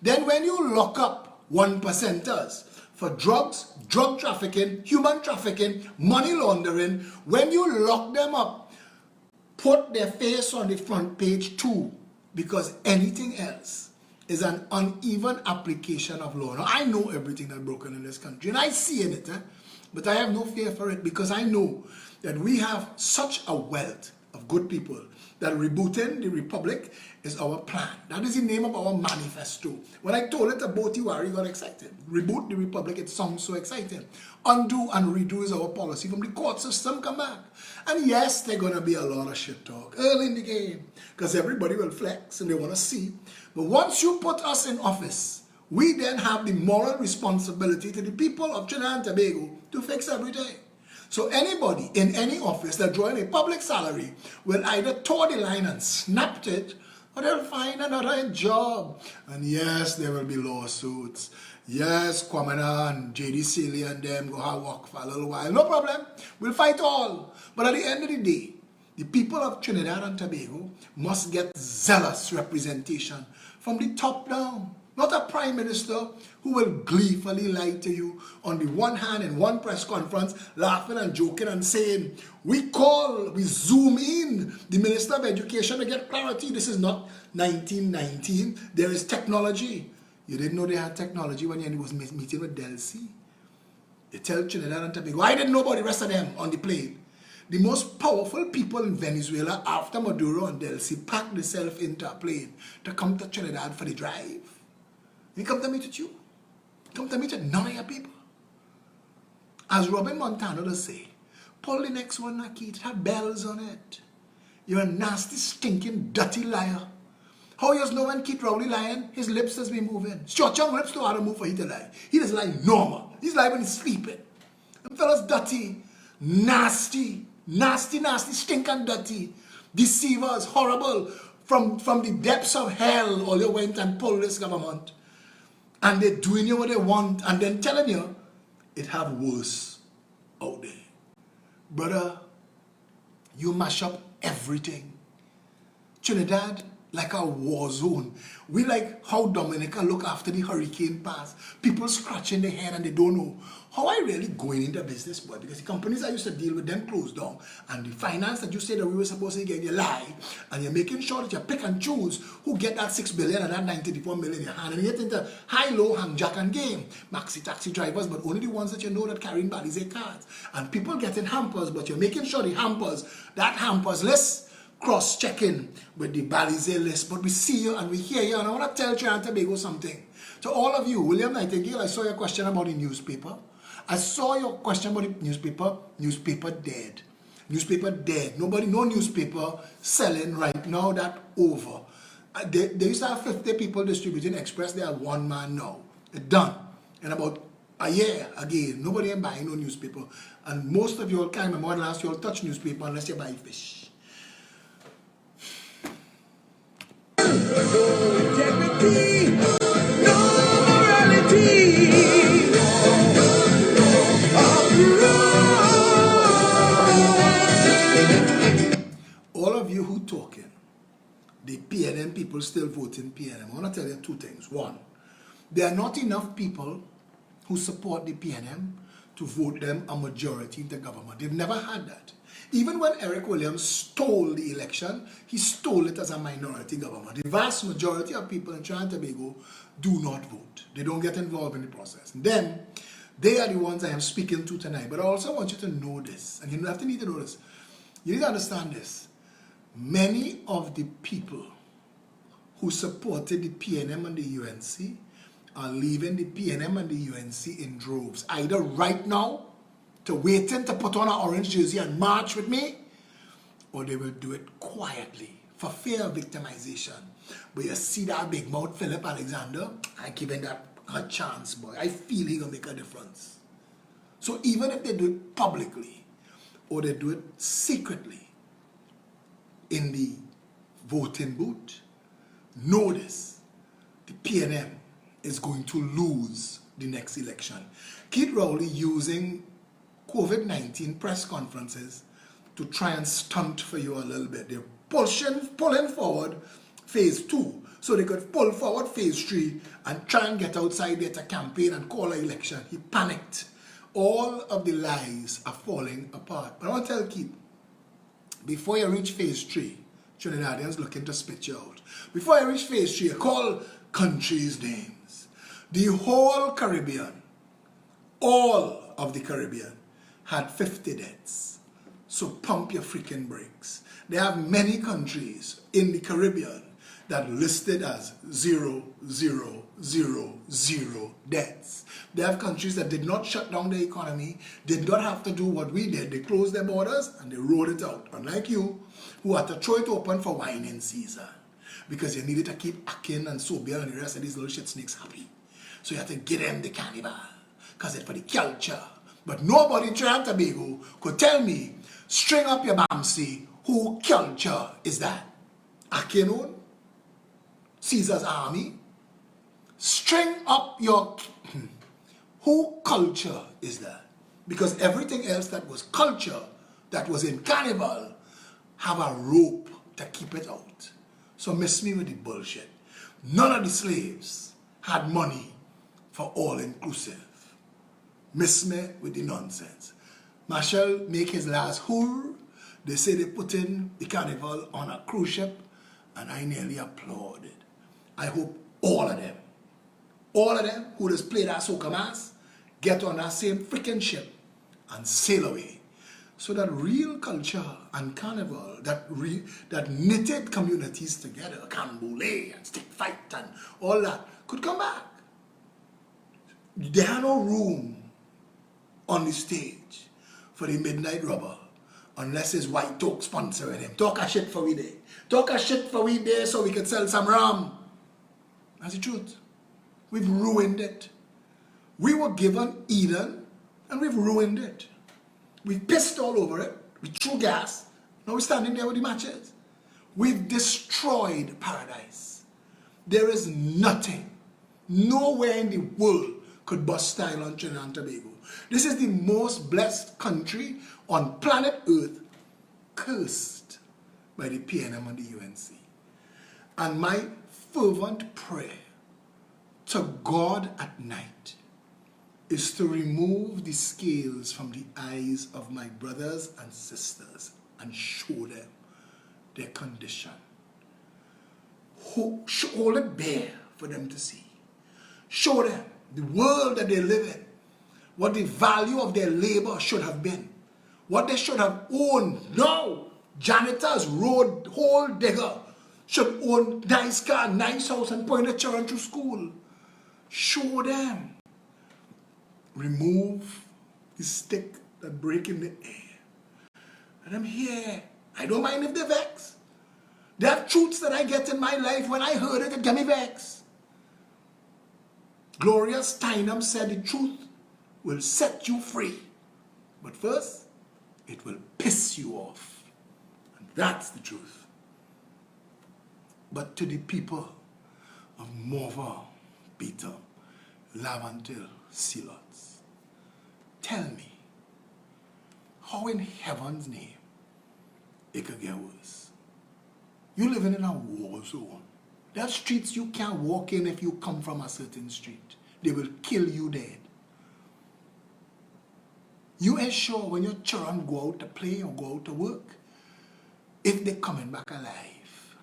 Speaker 1: then when you lock up 1%ers for drugs, drug trafficking, human trafficking, money laundering, when you lock them up, put their face on the front page too, because anything else is an uneven application of law. Now, I know everything that's broken in this country, and I see in it, but I have no fear for it, because I know that we have such a wealth of good people that rebooting the republic is our plan. That is the name of our manifesto. When I told it to both you, Harry got excited. Reboot the republic, it sounds so exciting. Undo and redo is our policy. From the court system, come back. And yes, there's going to be a lot of shit talk early in the game, because everybody will flex and they want to see. But once you put us in office, we then have the moral responsibility to the people of Trinidad and Tobago to fix everything. So anybody in any office that drawing a public salary will either toe the line and snapped it, or they'll find another job. And yes, there will be lawsuits. Yes, Kwamena and J.D. Seeley and them go have work for a little while. No problem. We'll fight all. But at the end of the day, the people of Trinidad and Tobago must get zealous representation from the top down. Not a prime minister who will gleefully lie to you on the one hand in one press conference, laughing and joking and saying, we zoom in the Minister of Education to get clarity. This is not 1919. There is technology. You didn't know they had technology when you was meeting with Delcy. You tell Trinidad and Tobago, why didn't nobody, rest of them on the plane? The most powerful people in Venezuela after Maduro and Delcy packed themselves into a plane to come to Trinidad for the drive. You come to meet with you. Come to meet with none of your people. As Robin Montano does say, pull the next one, Naki, it have bells on it. You're a nasty, stinking, dirty liar. How you know when Keith Rowley lying? His lips has been moving. Short young lips don't have to move for him to lie. He doesn't lie normal. He's lying when he's sleeping. Them fellas dirty, nasty, stinking dirty. Deceivers, horrible. From the depths of hell, all you went and pulled this government. And they're doing you what they want and then telling you it have worse out there. Brother, you mash up everything. Trinidad, like a war zone. We like how Dominica look after the hurricane pass. People scratching their head and they don't know. How I really going into business, boy? Because the companies I used to deal with them closed down. And the finance that you said that we were supposed to get, you lie. And you're making sure that you pick and choose who get that 6 billion and that 94 million in your hand. And you get into high-low, hang-jack and game. Maxi taxi drivers, but only the ones that you know that carrying Balize cards. And people getting hampers, but you're making sure the hampers, that hampers list, cross-checking with the Balize list. But we see you and we hear you. And I want to tell Trinidad and Tobago something. To all of you, William Nightingale, I saw your question about the newspaper. I saw your question about the newspaper. Newspaper dead. Newspaper dead. Nobody, no newspaper selling right now. That over. They used to have 50 people distributing Express. They are one man now. It's done. In about a year again, nobody ain't buying no newspaper. And most of you all can't remember when last you all touch newspaper unless you buy fish.
Speaker 3: No integrity, no morality.
Speaker 1: All of you who talking, the PNM people still voting PNM. I want to tell you two things. One, there are not enough people who support the PNM to vote them a majority in the government. They've never had that. Even when Eric Williams stole the election, he stole it as a minority government. The vast majority of people in Trinidad and Tobago do not vote. They don't get involved in the process. And then, they are the ones I am speaking to tonight. But I also want you to know this, and you have to need to know this. You need to understand this. Many of the people who supported the PNM and the UNC are leaving the PNM and the UNC in droves. Either right now, to waiting to put on an orange jersey and march with me, or they will do it quietly for fear of victimization. But you see that big mouth Phillip Alexander, I give him that a chance, boy. I feel he gonna make a difference. So even if they do it publicly, or they do it secretly in the voting booth, know this, the PNM is going to lose the next election. Keith Rowley using COVID-19 press conferences to try and stunt for you a little bit. They're pulling forward phase 2 so they could pull forward phase 3 and try and get outside there to campaign and call an election. He panicked. All of the lies are falling apart. But I want to tell Keith, before you reach phase 3, Trinidadians looking to spit you out. Before you reach phase 3, you call countries' names. The whole Caribbean, all of the Caribbean, had 50 deaths. So pump your freaking brakes. They have many countries in the Caribbean that listed as 0, 0, 0, 0 deaths. They have countries that did not shut down the economy, did not have to do what we did. They closed their borders and they rolled it out. Unlike you, who had to throw it open for wine season. Because you needed to keep Akin and Sobia and the rest of these little shit snakes happy. So you had to give them the carnival. Because it's for the culture. But nobody in Trinidad and Tobago could tell me, string up your Bamsi, who culture is that? Akin own? Caesar's army. String up your... Who culture is that? Because everything else that was culture, that was in carnival, have a rope to keep it out. So miss me with the bullshit. None of the slaves had money for all-inclusive. Miss me with the nonsense. Marshall make his last hoor. They say they put in the carnival on a cruise ship, and I nearly applauded. I hope all of them who just play that soca mass, get on that same freaking ship and sail away. So that real culture and carnival that knitted communities together, camboulet and stick fight and all that, could come back. There had no room on the stage for the midnight rubber unless his white talk sponsoring him. Talk a shit for we there. Talk a shit for we there so we could sell some rum. That's the truth. We've ruined it. We were given Eden and we've ruined it. We pissed all over it. We threw gas. Now we're standing there with the matches. We've destroyed paradise. There is nothing, nowhere in the world could bust style on Trinidad and Tobago. This is the most blessed country on planet Earth, cursed by the PNM and the UNC. And my fervent prayer to God at night is to remove the scales from the eyes of my brothers and sisters and show them their condition. Hold it bare for them to see. Show them the world that they live in, what the value of their labor should have been, what they should have owned. No, janitors, road, hole digger should own nice car, nice house, and point their children through school. Show them. Remove the stick that break in the air. And I'm here. I don't mind if they vex. There are truths that I get in my life. When I heard it got me vex. Gloria Steinem said the truth will set you free. But first, it will piss you off. And that's the truth. But to the people of Morval, Peter, Laventille, Silots, tell me, how in heaven's name it could get worse? You living in a war zone. There are streets you can't walk in if you come from a certain street. They will kill you dead. You ain't sure when your children go out to play or go out to work if they're coming back alive.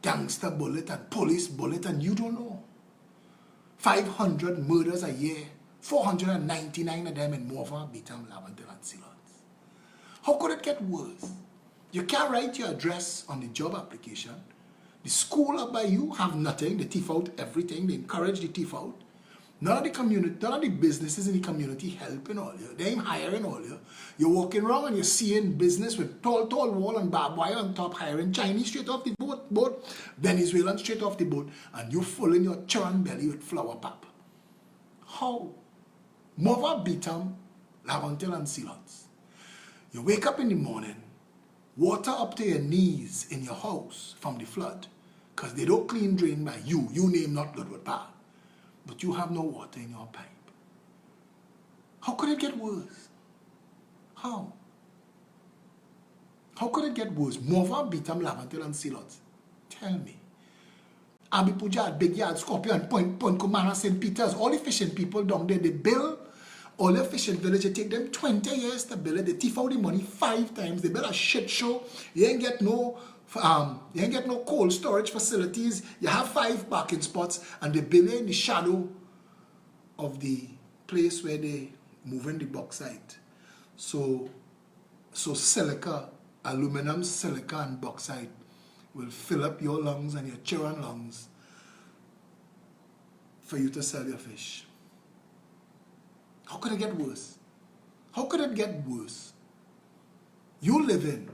Speaker 1: Gangster bullet and police bullet and you don't know. 500 murders a year, 499 of them in Morval, Beetham, Laventille and Silots. How could it get worse? You can't write your address on the job application. The school up by you have nothing. They thief out everything. They encourage the thief out. None of the community, none of the businesses in the community helping all you. They ain't hiring all you. You're walking around and you're seeing business with tall wall and barbed wire on top, hiring Chinese straight off the boat, Venezuelan straight off the boat, and you filling your churn belly with flour pap. How? Morval, Beetham, Laventille and Silots. You wake up in the morning, water up to your knees in your house from the flood, because they don't clean drain by you. You name not Ludwig Park. But you have no water in your pipe. How could it get worse? How? How could it get worse? Morval, Beetham, Laventille and Silots. Tell me. Abbey Pujat, Big Yard, Scorpion, Point Commander, St. Peter's, all the fishing people down there, they build all the fishing village. It take them 20 years to build it. They thief out the money 5 times. They build a shit show. You ain't get no cold storage facilities. You have 5 parking spots and they build in the shadow of the place where they move in the bauxite. So silica, aluminum, silica and bauxite will fill up your lungs and your children's lungs for you to sell your fish. How could it get worse? How could it get worse? You live in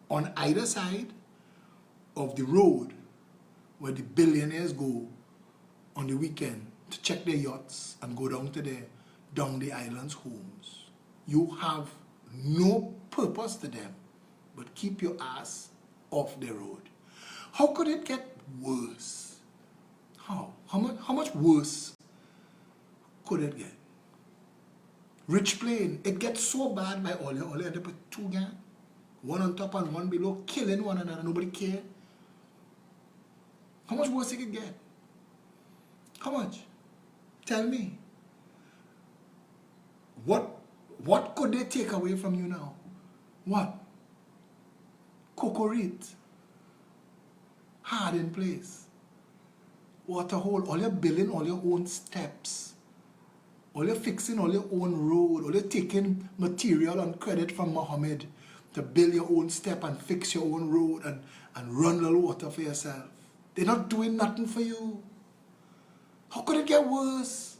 Speaker 1: on either side of the road where the billionaires go on the weekend to check their yachts and go down the island's homes. You have no purpose to them but keep your ass off the road. How could it get worse? How? How much worse could it get? Rich Plain, it gets so bad by all you end up with two gangs. One on top and one below, killing one another, nobody care. How much worse it could get? How much? Tell me. What could they take away from you now? What? Cocorite. Hard in place. Water hole. All you're building all your own steps. All you're fixing all your own road. All you're taking material and credit from Muhammad to build your own step and fix your own road and run the water for yourself. They're not doing nothing for you. How could it get worse?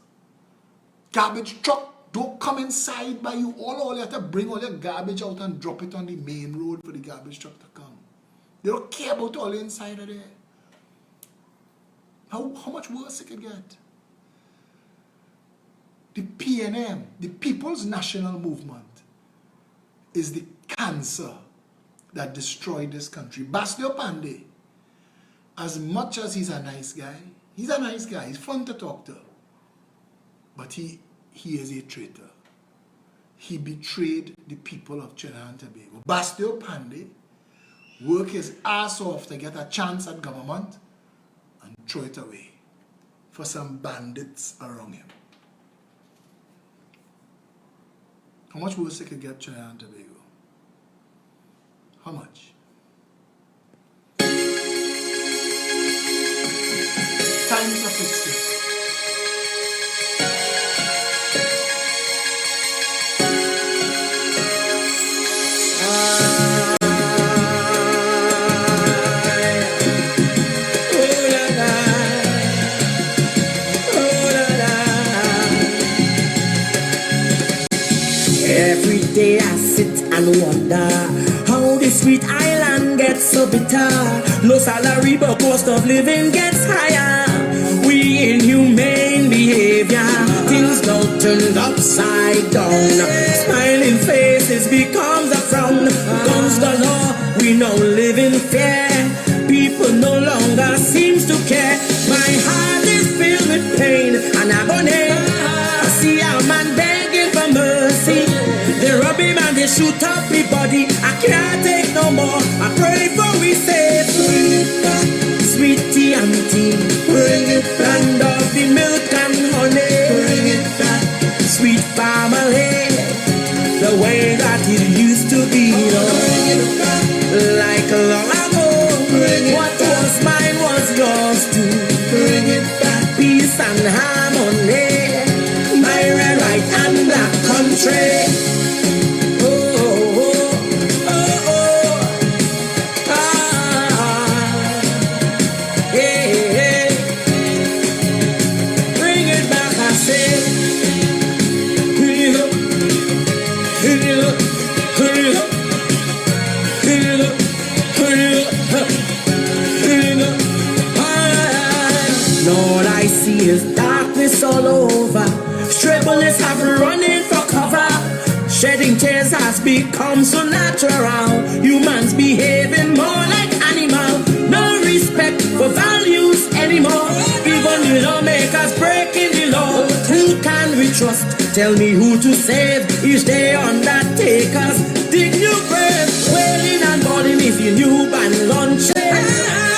Speaker 1: Garbage truck don't come inside by you. All you have to bring all your garbage out and drop it on the main road for the garbage truck to come. They don't care about all the inside of there. How much worse it could get? The PNM, the People's National Movement, is the cancer that destroyed this country. Bastio Pandey, as much as he's a nice guy, he's fun to talk to, but he is a traitor. He betrayed the people of Trinidad and Tobago. Bastio Pandey worked his ass off to get a chance at government and throw it away for some bandits around him. How much worse it could get Trinidad and Tobago? How much? Time to fix it.
Speaker 3: Every day I sit and wonder how this sweet island gets so bitter. Low salary but cost of living gets higher. We inhumane behavior, things now turned upside down. Smiling faces becomes a frown. Guns galore, we now live in fear. People no longer seems to care. My heart is filled with pain and agony. I see a man begging for mercy. They rob him and they shoot up me body. I can't take no more. I pray for we safe. Bring it back, sweet tea and tea. Bring it back, land of the milk and honey. Bring it back, sweet family, the way that it used to be. Bring it back, like long ago. What was mine was yours too. Bring it back, peace and harmony. My red, white and black country. All I see is darkness all over. Stray bullets have running for cover. Shedding tears has become so natural. Humans behaving more like animal. No respect for values anymore. Even the lawmakers breaking the law. Who can we trust? Tell me who to save. Each day undertakers dig new graves. Wailing and bawling if you knew ban lunches.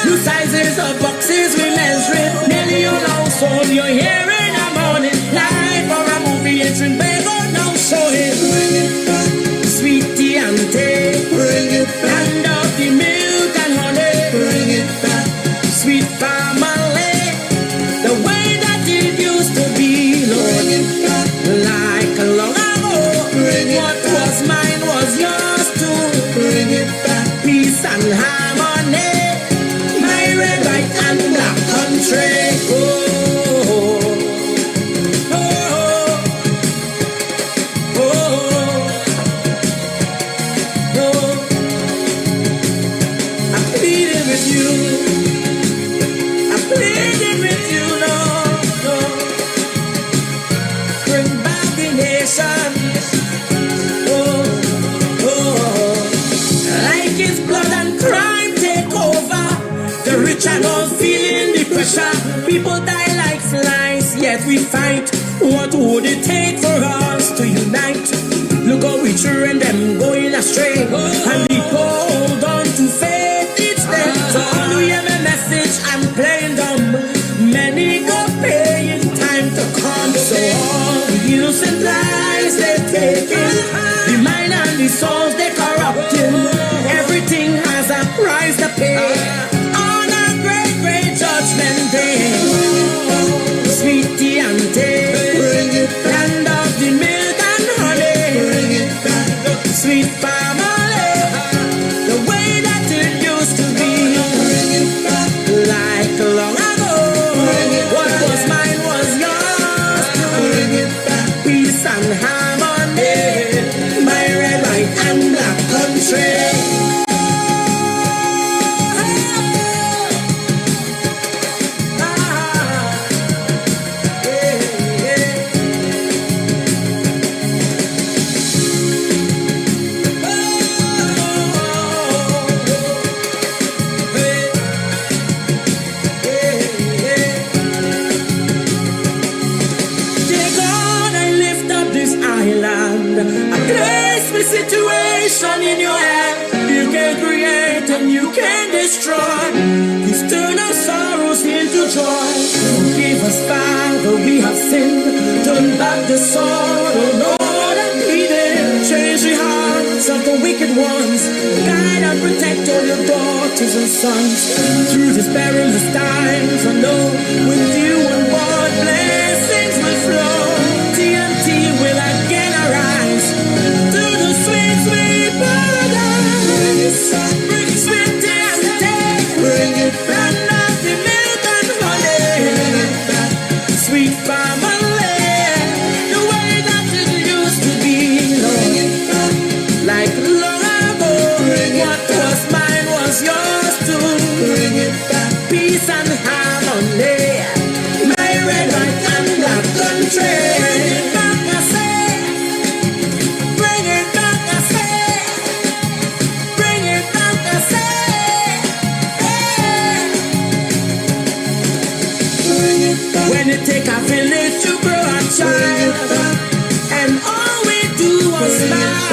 Speaker 3: New sizes of boxes we measure. Nearly your household you're here in the morning. Live for a movie it's in Bego now showing. Bring it back, sweet tea and tea. Bring it back, and of the milk and honey. Bring it back, sweet family, the way that it used to be. Lord, bring it back, like long ago. Bring it what back, was mine was yours too. Bring it back, peace and harmony. Red, white, and black country. Oh, oh, oh, oh, oh. I'm pleading with you. I'm pleading with you, Lord. Bring back the nation. Oh, oh, like it's blood and crime take over. The and all feeling the pressure. People die like flies, yet we fight. What would it take for us to unite? Look how we children them going astray, and we hold on to faith each day. So all who hear my message, I'm playing dumb. Many go pay in time to come. So all the innocent lives they taking, the mind and the souls they corrupting. Everything has a price to pay on a great, great judgment day. Sweetie and tea, land of the milk and honey, sweet family, the way that it used to be, like long ago. What was mine was yours. Peace and harmony, my red, white, and black country. Situation in your hand, you can create and you can destroy. Please turn our sorrows into joy. Forgive us, Father, we have sinned. Turn back the sorrow, Lord, I'm pleading. Change the hearts of the wicked ones. Guide and protect all your daughters and sons. Through this perilous times, I know with you and what blessings will flow. TNT will again arise to the sweet, sweet paradise. Bring sweet TNT, bring it back. Land of the milk and honey, sweet family, the way that it used to be, Lord. Like long ago, what was mine was yours too. Peace and harmony, my red, white, and black country. Bring it back, I say. Bring it back, I say. Bring it back, I say. Hey. When it take a village to grow a child, and all we do was smile.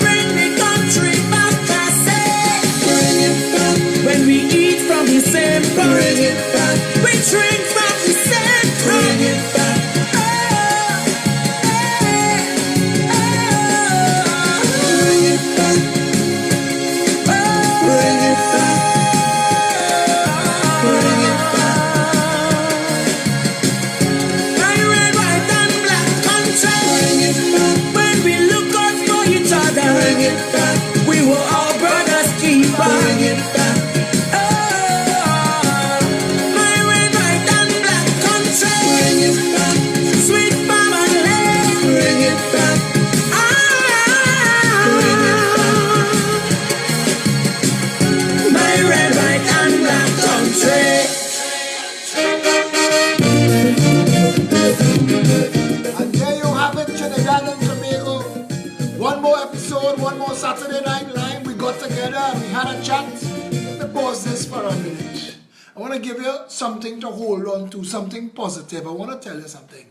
Speaker 3: Bring the country back, I say. Bring it back. When we eat from the same pot, bring it back. We drink from the same cup. Bring it back. Oh, hey, oh, bring it back. Oh, bring it back. Bring it back. My red, white, and black country. Bring it back. When we look out for each other, bring it back. We were all brothers keepers. Bring it back. Oh, my red, white, and black country. Bring it back. Sweet family. Bring it back. Bring it back. My red, white, and black country.
Speaker 1: And there you have it, Trinidad and Tobago. One more episode, one more Saturday Night Live. We got together and we had a chat. Let me pause this for a minute. I want to give you something to hold on to, something positive. I want to tell you something.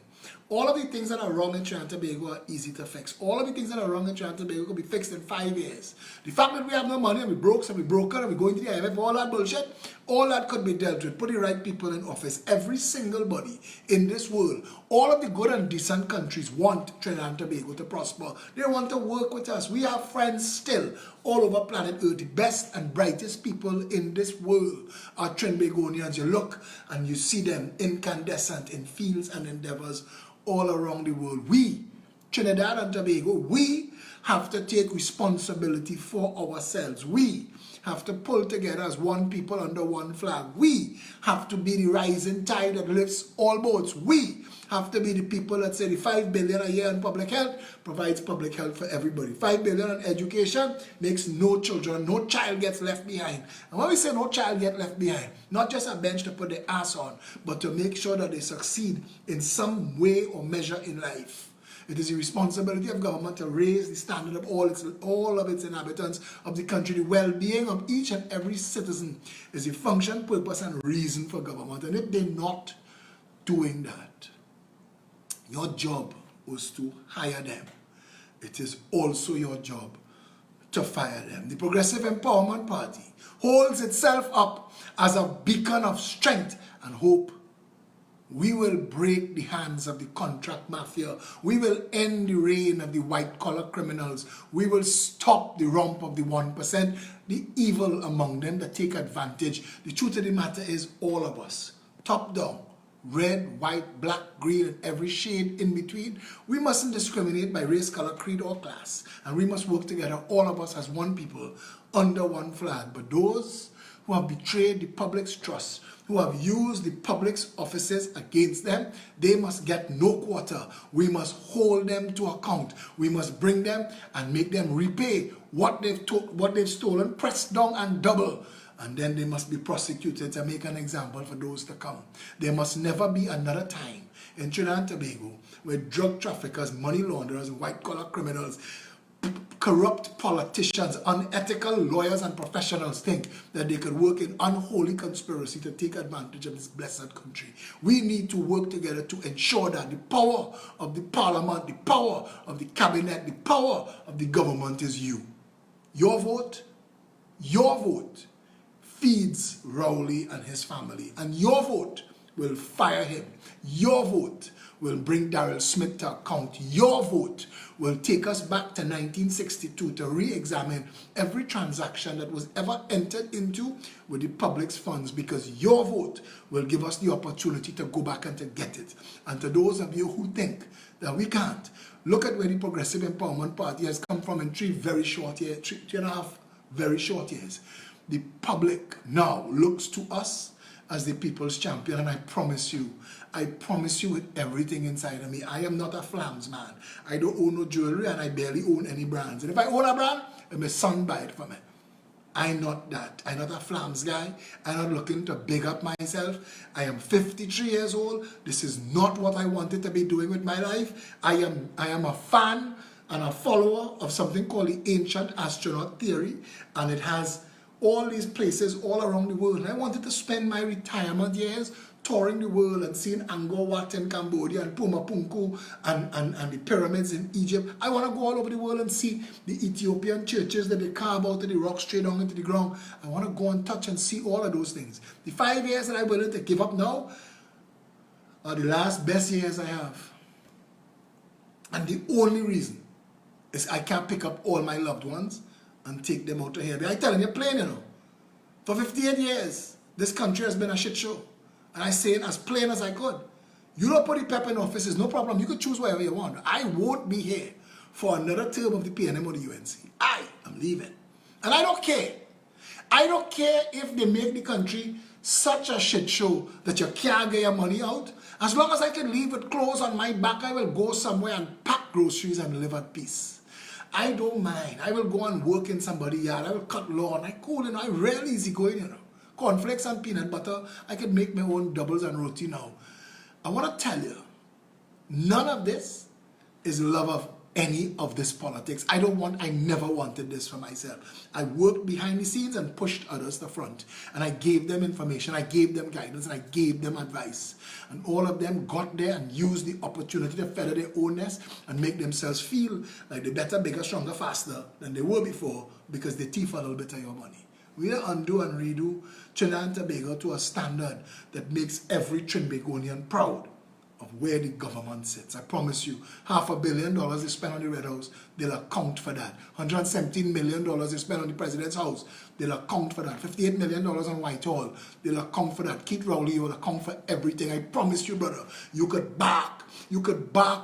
Speaker 1: All of the things that are wrong in Trinidad and Tobago are easy to fix. All of the things that are wrong in Trinidad and Tobago can be fixed in 5 years. The fact that we have no money and we broke and we broken and we going to the IMF, all that bullshit, all that could be dealt with. Put the right people in office. Every single body in this world, all of the good and decent countries want Trinidad and Tobago to prosper. They want to work with us. We have friends still all over planet Earth. The best and brightest people in this world are Trinbagonians. You look and you see them incandescent in fields and endeavors all around the world. We, Trinidad and Tobago, we have to take responsibility for ourselves. We have to pull together as one people under one flag. We have to be the rising tide that lifts all boats. We have to be the people that say the 5 billion a year in public health provides public health for everybody. 5 billion in education makes no child gets left behind. And when we say no child gets left behind, not just a bench to put their ass on, but to make sure that they succeed in some way or measure in life. It is the responsibility of government to raise the standard of all of its inhabitants of the country. The well-being of each and every citizen is the function, purpose, and reason for government. And if they're not doing that, your job was to hire them. It is also your job to fire them. The Progressive Empowerment Party holds itself up as a beacon of strength and hope. We will break the hands of the contract mafia. We will end the reign of the white-collar criminals. We will stop the romp of the 1%, the evil among them that take advantage. The truth of the matter is, all of us, top down, red, white, black, green, and every shade in between, we mustn't discriminate by race, color, creed, or class. And we must work together, all of us as one people, under one flag. But those who have betrayed the public's trust, who have used the public's offices against them, they must get no quarter. We must hold them to account. We must bring them and make them repay what they've stolen, pressed down and double. And then they must be prosecuted to make an example for those to come. There must never be another time in Trinidad and Tobago where drug traffickers, money launderers, white-collar criminals, corrupt politicians, unethical lawyers and professionals think that they could work in unholy conspiracy to take advantage of this blessed country. We need to work together to ensure that the power of the parliament, the power of the cabinet, the power of the government is you. Your vote feeds Rowley and his family, and your vote will fire him. Your vote will bring Darrell Smith to account. Your vote will take us back to 1962 to re-examine every transaction that was ever entered into with the public's funds, because your vote will give us the opportunity to go back and to get it. And to those of you who think that we can't, look at where the Progressive Empowerment Party has come from in three and a half very short years. The public now looks to us as the people's champion, and I promise you with everything inside of me, I am not a flams man. I don't own no jewelry, and I barely own any brands. And if I own a brand, my son buy it for me. I'm not that. I'm not a flams guy. I'm not looking to big up myself. I am 53 years old. This is not what I wanted to be doing with my life. I am a fan and a follower of something called the ancient astronaut theory, and it has all these places all around the world. And I wanted to spend my retirement years touring the world and seeing Angkor Wat in Cambodia and Puma Punku and the pyramids in Egypt. I want to go all over the world and see the Ethiopian churches that they carve out of the rock straight down into the ground. I want to go and touch and see all of those things. The 5 years that I'm willing to give up now are the last best years I have. And the only reason is I can't pick up all my loved ones and take them out of here. I'm telling you plain, you know. For 58 years, this country has been a shit show. And I say it as plain as I could. You don't put the pep in office, is no problem. You could choose whatever you want. I won't be here for another term of the PNM or the UNC. I am leaving. And I don't care. I don't care if they make the country such a shit show that you can't get your money out. As long as I can leave with clothes on my back, I will go somewhere and pack groceries and live at peace. I don't mind. I will go and work in somebody's yard. I will cut lawn. I'm cool, you know. I'm real easy going, you know. Cornflakes and peanut butter. I can make my own doubles and roti now. I want to tell you, none of this is love of any of this politics. I never wanted this for myself. I worked behind the scenes and pushed others to front. And I gave them information, I gave them guidance, and I gave them advice. And all of them got there and used the opportunity to feather their own nest and make themselves feel like they're better, bigger, stronger, faster than they were before, because they thief a little bit of your money. We undo and redo Trinidad and Tobago to a standard that makes every Trinbagonian proud of where the government sits. I promise you, $500 million they spend on the Red House, they'll account for that. $117 million they spend on the President's house, they'll account for that. $58 million on Whitehall, they'll account for that. Keith Rowley will account for everything. I promise you, brother, you could bark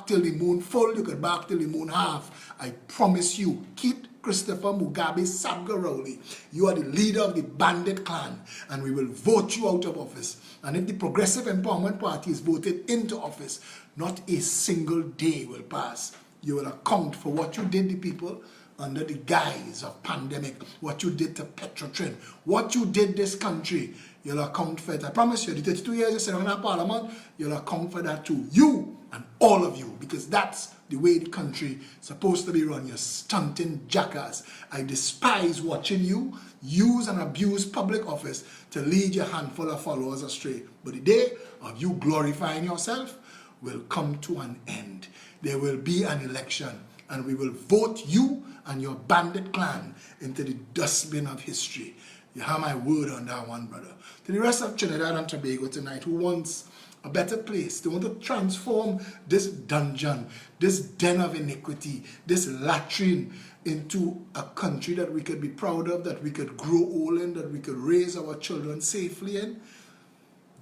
Speaker 1: till the moon full, you could bark till the moon half. I promise you, Keith Christopher Mugabe Sabga Rowley, you are the leader of the bandit clan, and we will vote you out of office. And if the Progressive Empowerment Party is voted into office, not a single day will pass. You will account for what you did to people under the guise of pandemic, what you did to Petrotrin, what you did this country. You'll account for it. I promise you, the 32 years you sit in our parliament, you'll account for that too. You and all of you, because that's the way the country is supposed to be run, you stunting jackass. I despise watching you use and abuse public office to lead your handful of followers astray. But the day of you glorifying yourself will come to an end. There will be an election, and we will vote you and your bandit clan into the dustbin of history. You have my word on that one, brother. To the rest of Trinidad and Tobago tonight, who wants a better place, they want to transform this dungeon, this den of iniquity, this latrine into a country that we could be proud of, that we could grow old in, that we could raise our children safely in.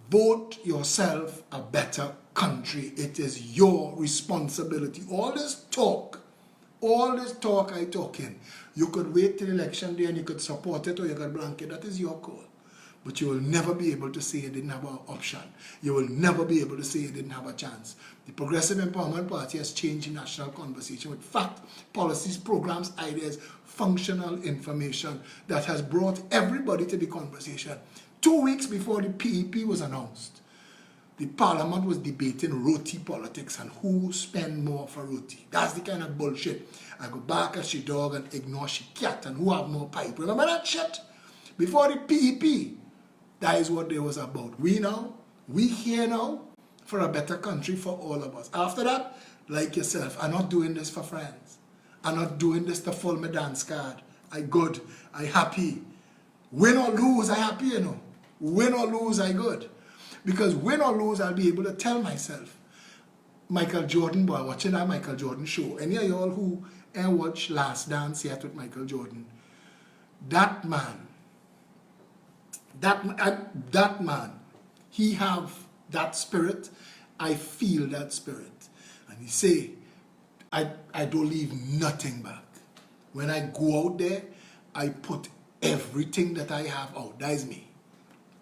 Speaker 1: Vote yourself a better country. It is your responsibility. All this talk I talking, you could wait till election day and you could support it or you could blank it. That is your call. But you will never be able to say you didn't have an option. You will never be able to say you didn't have a chance. The Progressive Empowerment Party has changed the national conversation with fact, policies, programs, ideas, functional information that has brought everybody to the conversation. 2 weeks before the PEP was announced, the parliament was debating roti politics and who spend more for roti. That's the kind of bullshit. I go back at she dog and ignore she cat and who have more pipe. Remember that shit? Before the PEP, that is what they was about. We here now for a better country for all of us. After that, like yourself, I'm not doing this for friends. I'm not doing this to fill my dance card. I good, I happy. Win or lose, I happy, you know. Win or lose, I good. Because win or lose, I'll be able to tell myself, Michael Jordan, boy, watching that Michael Jordan show. Any of y'all who ever watch Last Dance yet with Michael Jordan, that man, he have that spirit. I feel that spirit. And he say, I don't leave nothing back. When I go out there, I put everything that I have out. That is me.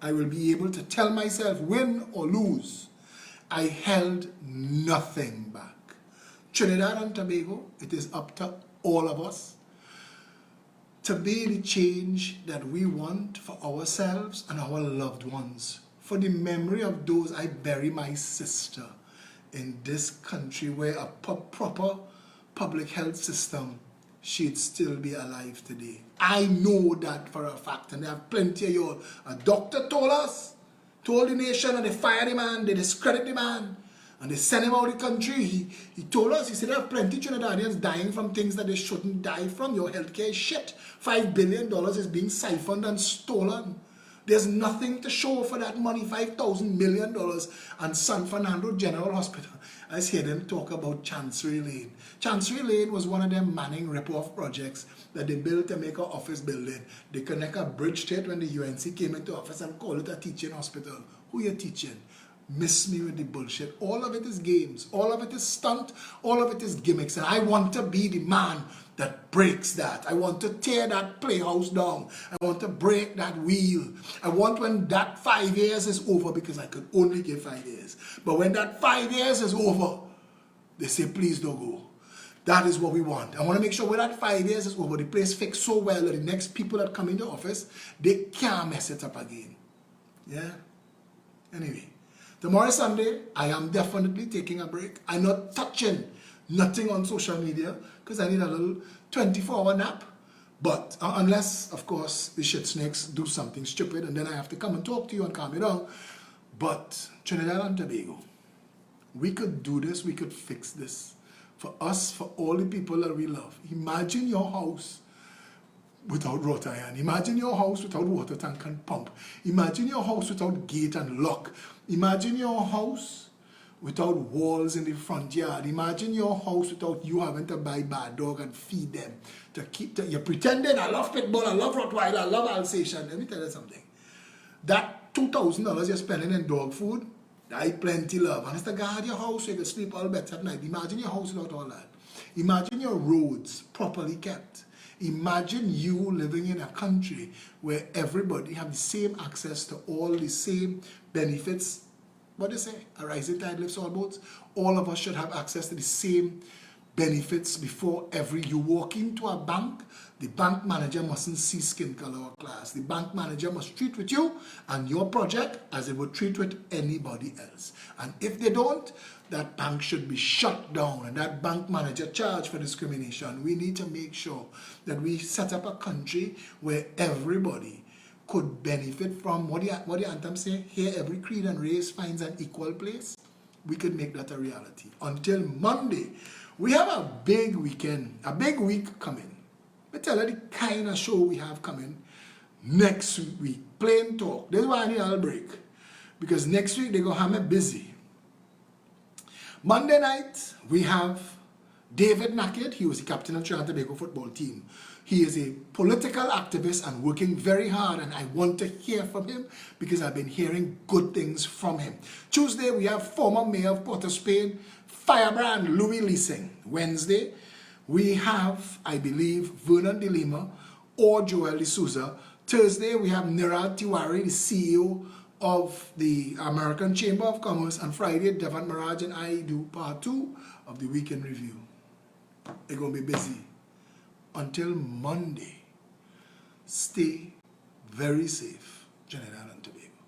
Speaker 1: I will be able to tell myself, win or lose, I held nothing back. Trinidad and Tobago, it is up to all of us to be the change that we want for ourselves and our loved ones. For the memory of those, I bury my sister in this country where a proper public health system, she'd still be alive today. I know that for a fact, and there are plenty of y'all. A doctor told us, told the nation, and they fired the man, they discredit the man, and they sent him out of the country. He told us, he said, there are plenty of Trinidadians dying from things that they shouldn't die from. Your healthcare is shit. $5 billion is being siphoned and stolen. There's nothing to show for that money, $5,000 million. And San Fernando General Hospital, I hear them talk about Chancery Lane. Chancery Lane was one of them Manning rip-off projects that they built to make an office building. They connect a bridge to it when the UNC came into office and call it a teaching hospital. Who you teaching? Miss me with the bullshit. All of it is games. All of it is stunt. All of it is gimmicks. And I want to be the man that breaks that. I want to tear that playhouse down. I want to break that wheel. I want when that 5 years is over, because I could only give 5 years. But when that 5 years is over, they say, please don't go. That is what we want. I want to make sure when that 5 years is over, the place fixed so well that the next people that come into office, they can't mess it up again. Yeah? Anyway. Tomorrow Sunday, I am definitely taking a break. I'm not touching nothing on social media because I need a little 24-hour nap. But unless, of course, the shit snakes do something stupid and then I have to come and talk to you and calm you down. But Trinidad and Tobago, we could do this, we could fix this. For us, for all the people that we love. Imagine your house without wrought iron. Imagine your house without water tank and pump. Imagine your house without gate and lock. Imagine your house without walls in the front yard. Imagine your house without you having to buy bad dog and feed them. You're pretending, I love Pitbull, I love Rottweiler, I love Alsatian. Let me tell you something. That $2,000 you're spending in dog food, I plenty love. And it's to guard your house so you can sleep all better at night. Imagine your house without all that. Imagine your roads properly kept. Imagine you living in a country where everybody have the same access to all the same benefits. What they say? A rising tide lifts all boats. All of us should have access to the same benefits before you walk into a bank. The bank manager mustn't see skin color or class. The bank manager must treat with you and your project as they would treat with anybody else. And if they don't, that bank should be shut down and that bank manager charged for discrimination. We need to make sure that we set up a country where everybody could benefit from what the anthem say, here every creed and race finds an equal place. We could make that a reality. Until Monday, we have a big weekend, a big week coming. But tell you the kind of show we have coming next week. Plain talk. This is why I need a little break. Because next week they're going to have me busy. Monday night, we have David Nackett. He was the captain of Trinidad and Tobago football team. He is a political activist and working very hard, and I want to hear from him because I've been hearing good things from him. Tuesday, we have former mayor of Port of Spain, firebrand Louis Leasing. Wednesday, we have, I believe, Vernon de Lima or Joel de Souza. Thursday, we have Nirad Tiwari, the CEO of the American Chamber of Commerce. And Friday, Devon Miraj and I do part 2 of the Weekend Review. It's going to be busy. Until Monday, stay very safe, Trinidad and Tobago.